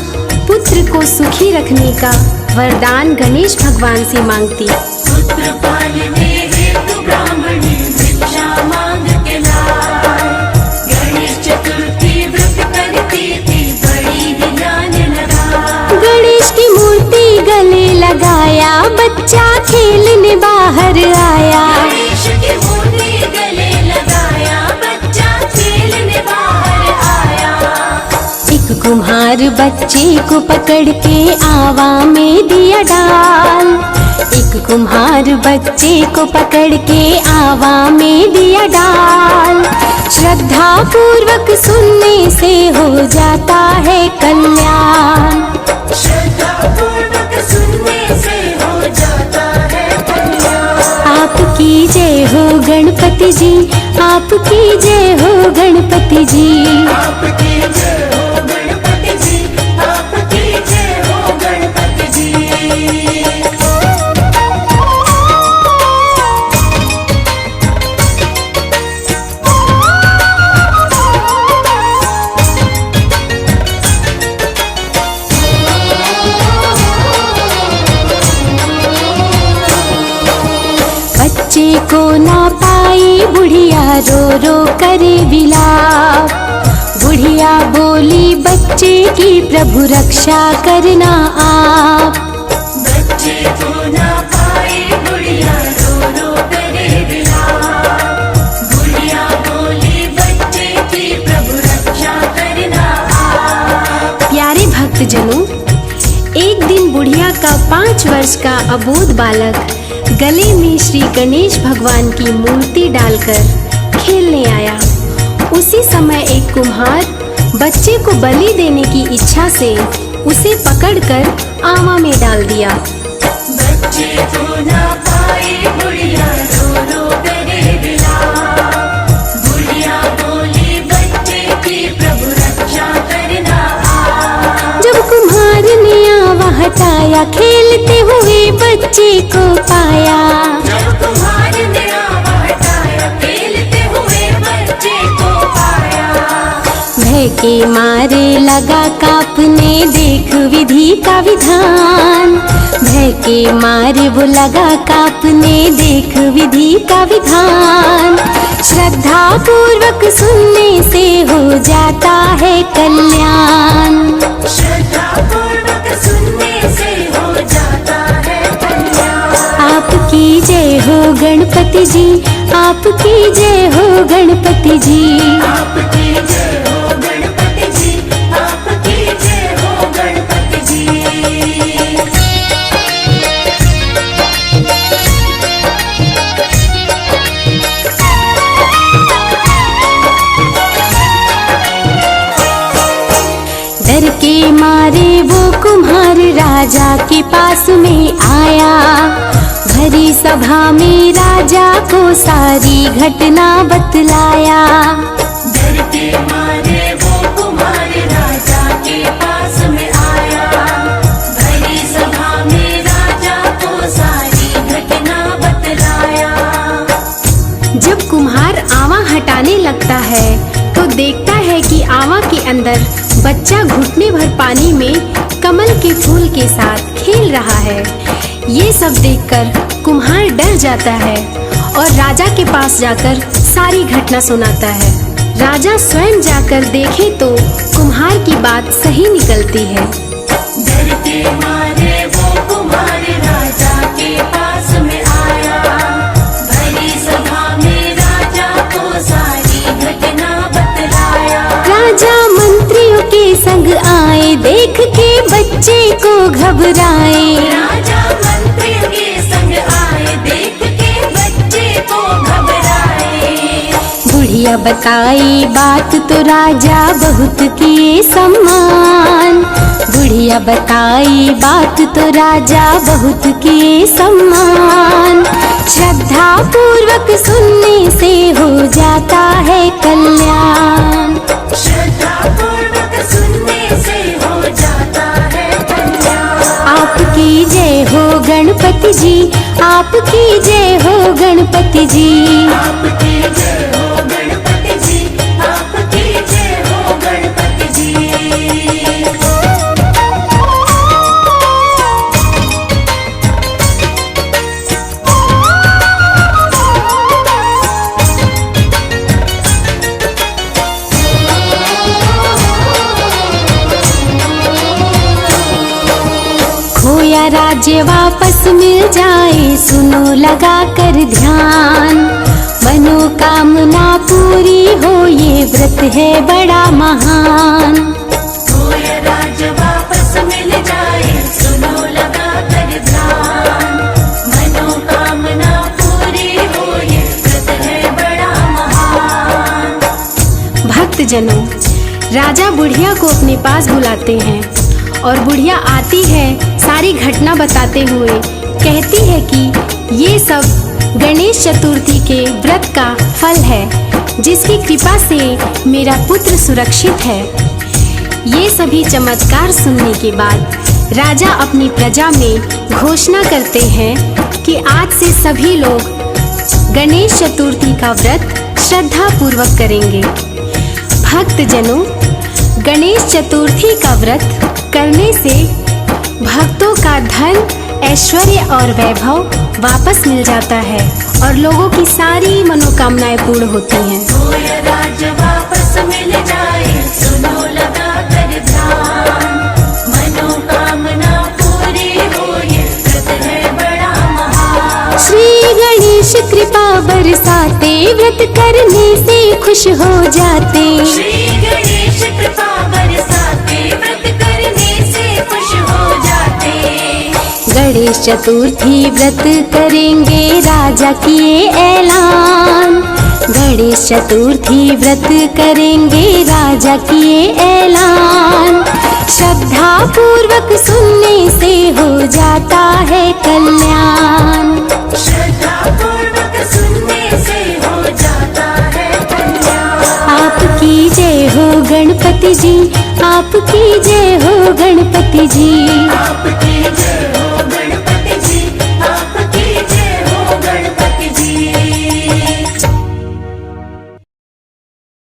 पुत्र को सुखी रखने का वरदान गणेश भगवान से मांगती। पुत्र पालने हेतु ब्राह्मणी भिक्षा मांग के लाए। गणेश चतुर्थी व्रत करती थी बड़ी ही ध्यान लगाए। गणेश की मूर्ति गले लगाया, बच्चा खेलने बाहर आया। गणेश की मूर्ति गले लगाया, बच्चा खेलने बाहर आया। एक कुम्हार बच्चे को पकड़ के आवा में दिया डाल। एक कुम्हार बच्चे को पकड़ के आवा में दिया डाल। श्रद्धा पूर्वक सुनने से हो जाता है कल्याण। श्रद्धा पूर्वक सुनने से हो जाता है कल्याण। आपकी जय हो गणपति जी, आपकी जय हो गणपति जी। आपकी जय हो गणपति जी, आपकी जय हो गणपति जी। बच्चे को ना पाई बुढ़िया रो रो करे विलाप। बुढ़िया बोली बच्चे की प्रभु रक्षा करना आप। बच्चे को ना पाए बुढ़िया 5 वर्ष का अबोध बालक गले में श्री गणेश भगवान की मूर्ति डालकर खेलने आया। उसी समय एक कुम्हार बच्चे को बलि देने की इच्छा से उसे पकड़कर आवा में डाल दिया। बच्चे को ना पाए बुढ़िया रो रो करे बिलाप। बुढ़िया बोली बच्चे की प्रभु रक्षा करना आप। जब कुम्हार ने आवा हटाया खेलते हुए बच्चे को पाया। जब कुम्हार ने आवा हटाया खेलते हुए बच्चे को पाया। भय के मारे लगा कांपने देख विधि का विधान। भय के मारे वो लगा कांपने देख विधि का विधान। श्रद्धा पूर्वक सुनने से हो जाता है कल्याण। श्रद्धा पूर्वक सुनने से हो जाता है कल्याण। आपकी जय हो गणपति जी, आपकी जय हो गणपति जी। आपकी जय हो गणपति जी, आपकी जय हो गणपति जी। डर के मारे वो कुम्हार राजा के पास में आया। भरी सभा में राजा को सारी घटना बतलाया। डर के मारे वो कुम्हार राजा के पास में आया। भरी सभा में राजा को सारी घटना बतलाया। जब कुम्हार आवा हटाने लगता है तो देखता है कि आवा के अंदर बच्चा घुटने भर पानी में कमल के फूल के साथ खेल रहा है। ये सब देखकर कुम्हार डर जाता है और राजा के पास जाकर सारी घटना सुनाता है। राजा स्वयं जाकर देखे तो कुम्हार की बात सही निकलती है। डर के मारे वो कुम्हार राजा के पास में आया। भरी सभा में राजा को सारी घटना बतलाया। राजा मंत्रियों के संग आए देख के बच्चे को घबराए। राजा मंत्रियों के संग आए देख के बच्चे को घबराए। बुढ़िया बताई बात तो राजा बहुत किए सम्मान। बुढ़िया बताई बात तो राजा बहुत किए सम्मान। श्रद्धा पूर्वक सुनने से हो जाता है कल्याण। श्रद्धा पूर्वक सुनने से हो जाता है कल्याण। आपकी जय हो गणपति जी, आपकी जय हो गणपति जी। आपकी जय हो गणपति जी, आपकी जय हो गणपति जी। खोया राज्य वापस मिल जाए सुनो लगा कर ध्यान। मनोकामना पूरी हो ये व्रत है बड़ा महान। खोया राज्य वापस मिल जाए सुनो लगा कर ध्यान। मनोकामना पूरी हो ये व्रत है बड़ा महान। भक्तजनों, राजा बुढ़िया को अपने पास बुलाते हैं और बुढ़िया आती है सारी घटना बताते हुए कहती है कि ये सब गणेश चतुर्थी के व्रत का फल है जिसकी कृपा से मेरा पुत्र सुरक्षित है। ये सभी चमत्कार सुनने के बाद राजा अपनी प्रजा में घोषणा करते हैं कि आज से सभी लोग गणेश चतुर्थी का व्रत श्रद्धा पूर्वक करेंगे। भक्तजनों, गणेश चतुर्थी का व्रत करने से भक्तों का धन, ऐश्वर्य और वैभव वापस मिल जाता है और लोगों की सारी मनोकामनाएं पूर्ण होती हैं। खोया राज्य वापस मिल जाए सुनो लगा कर ध्यान। मनोकामना पूरी हो ये व्रत है बड़ा महान। श्री गणेश कृपा बरसाते व्रत करने से खुश हो जाते। श्री गणेश कृपा बरसाते व्रत करने से खुश हो जाते। गणेश चतुर्थी व्रत करेंगे राजा किए ऐलान। गणेश चतुर्थी व्रत करेंगे राजा किए ऐलान। श्रद्धा पूर्वक सुनने से हो जाता है कल्याण। श्रद्धा पूर्वक सुनने से हो जाता है कल्याण। आपकी जय हो गणपति जी, आपकी जय हो गणपति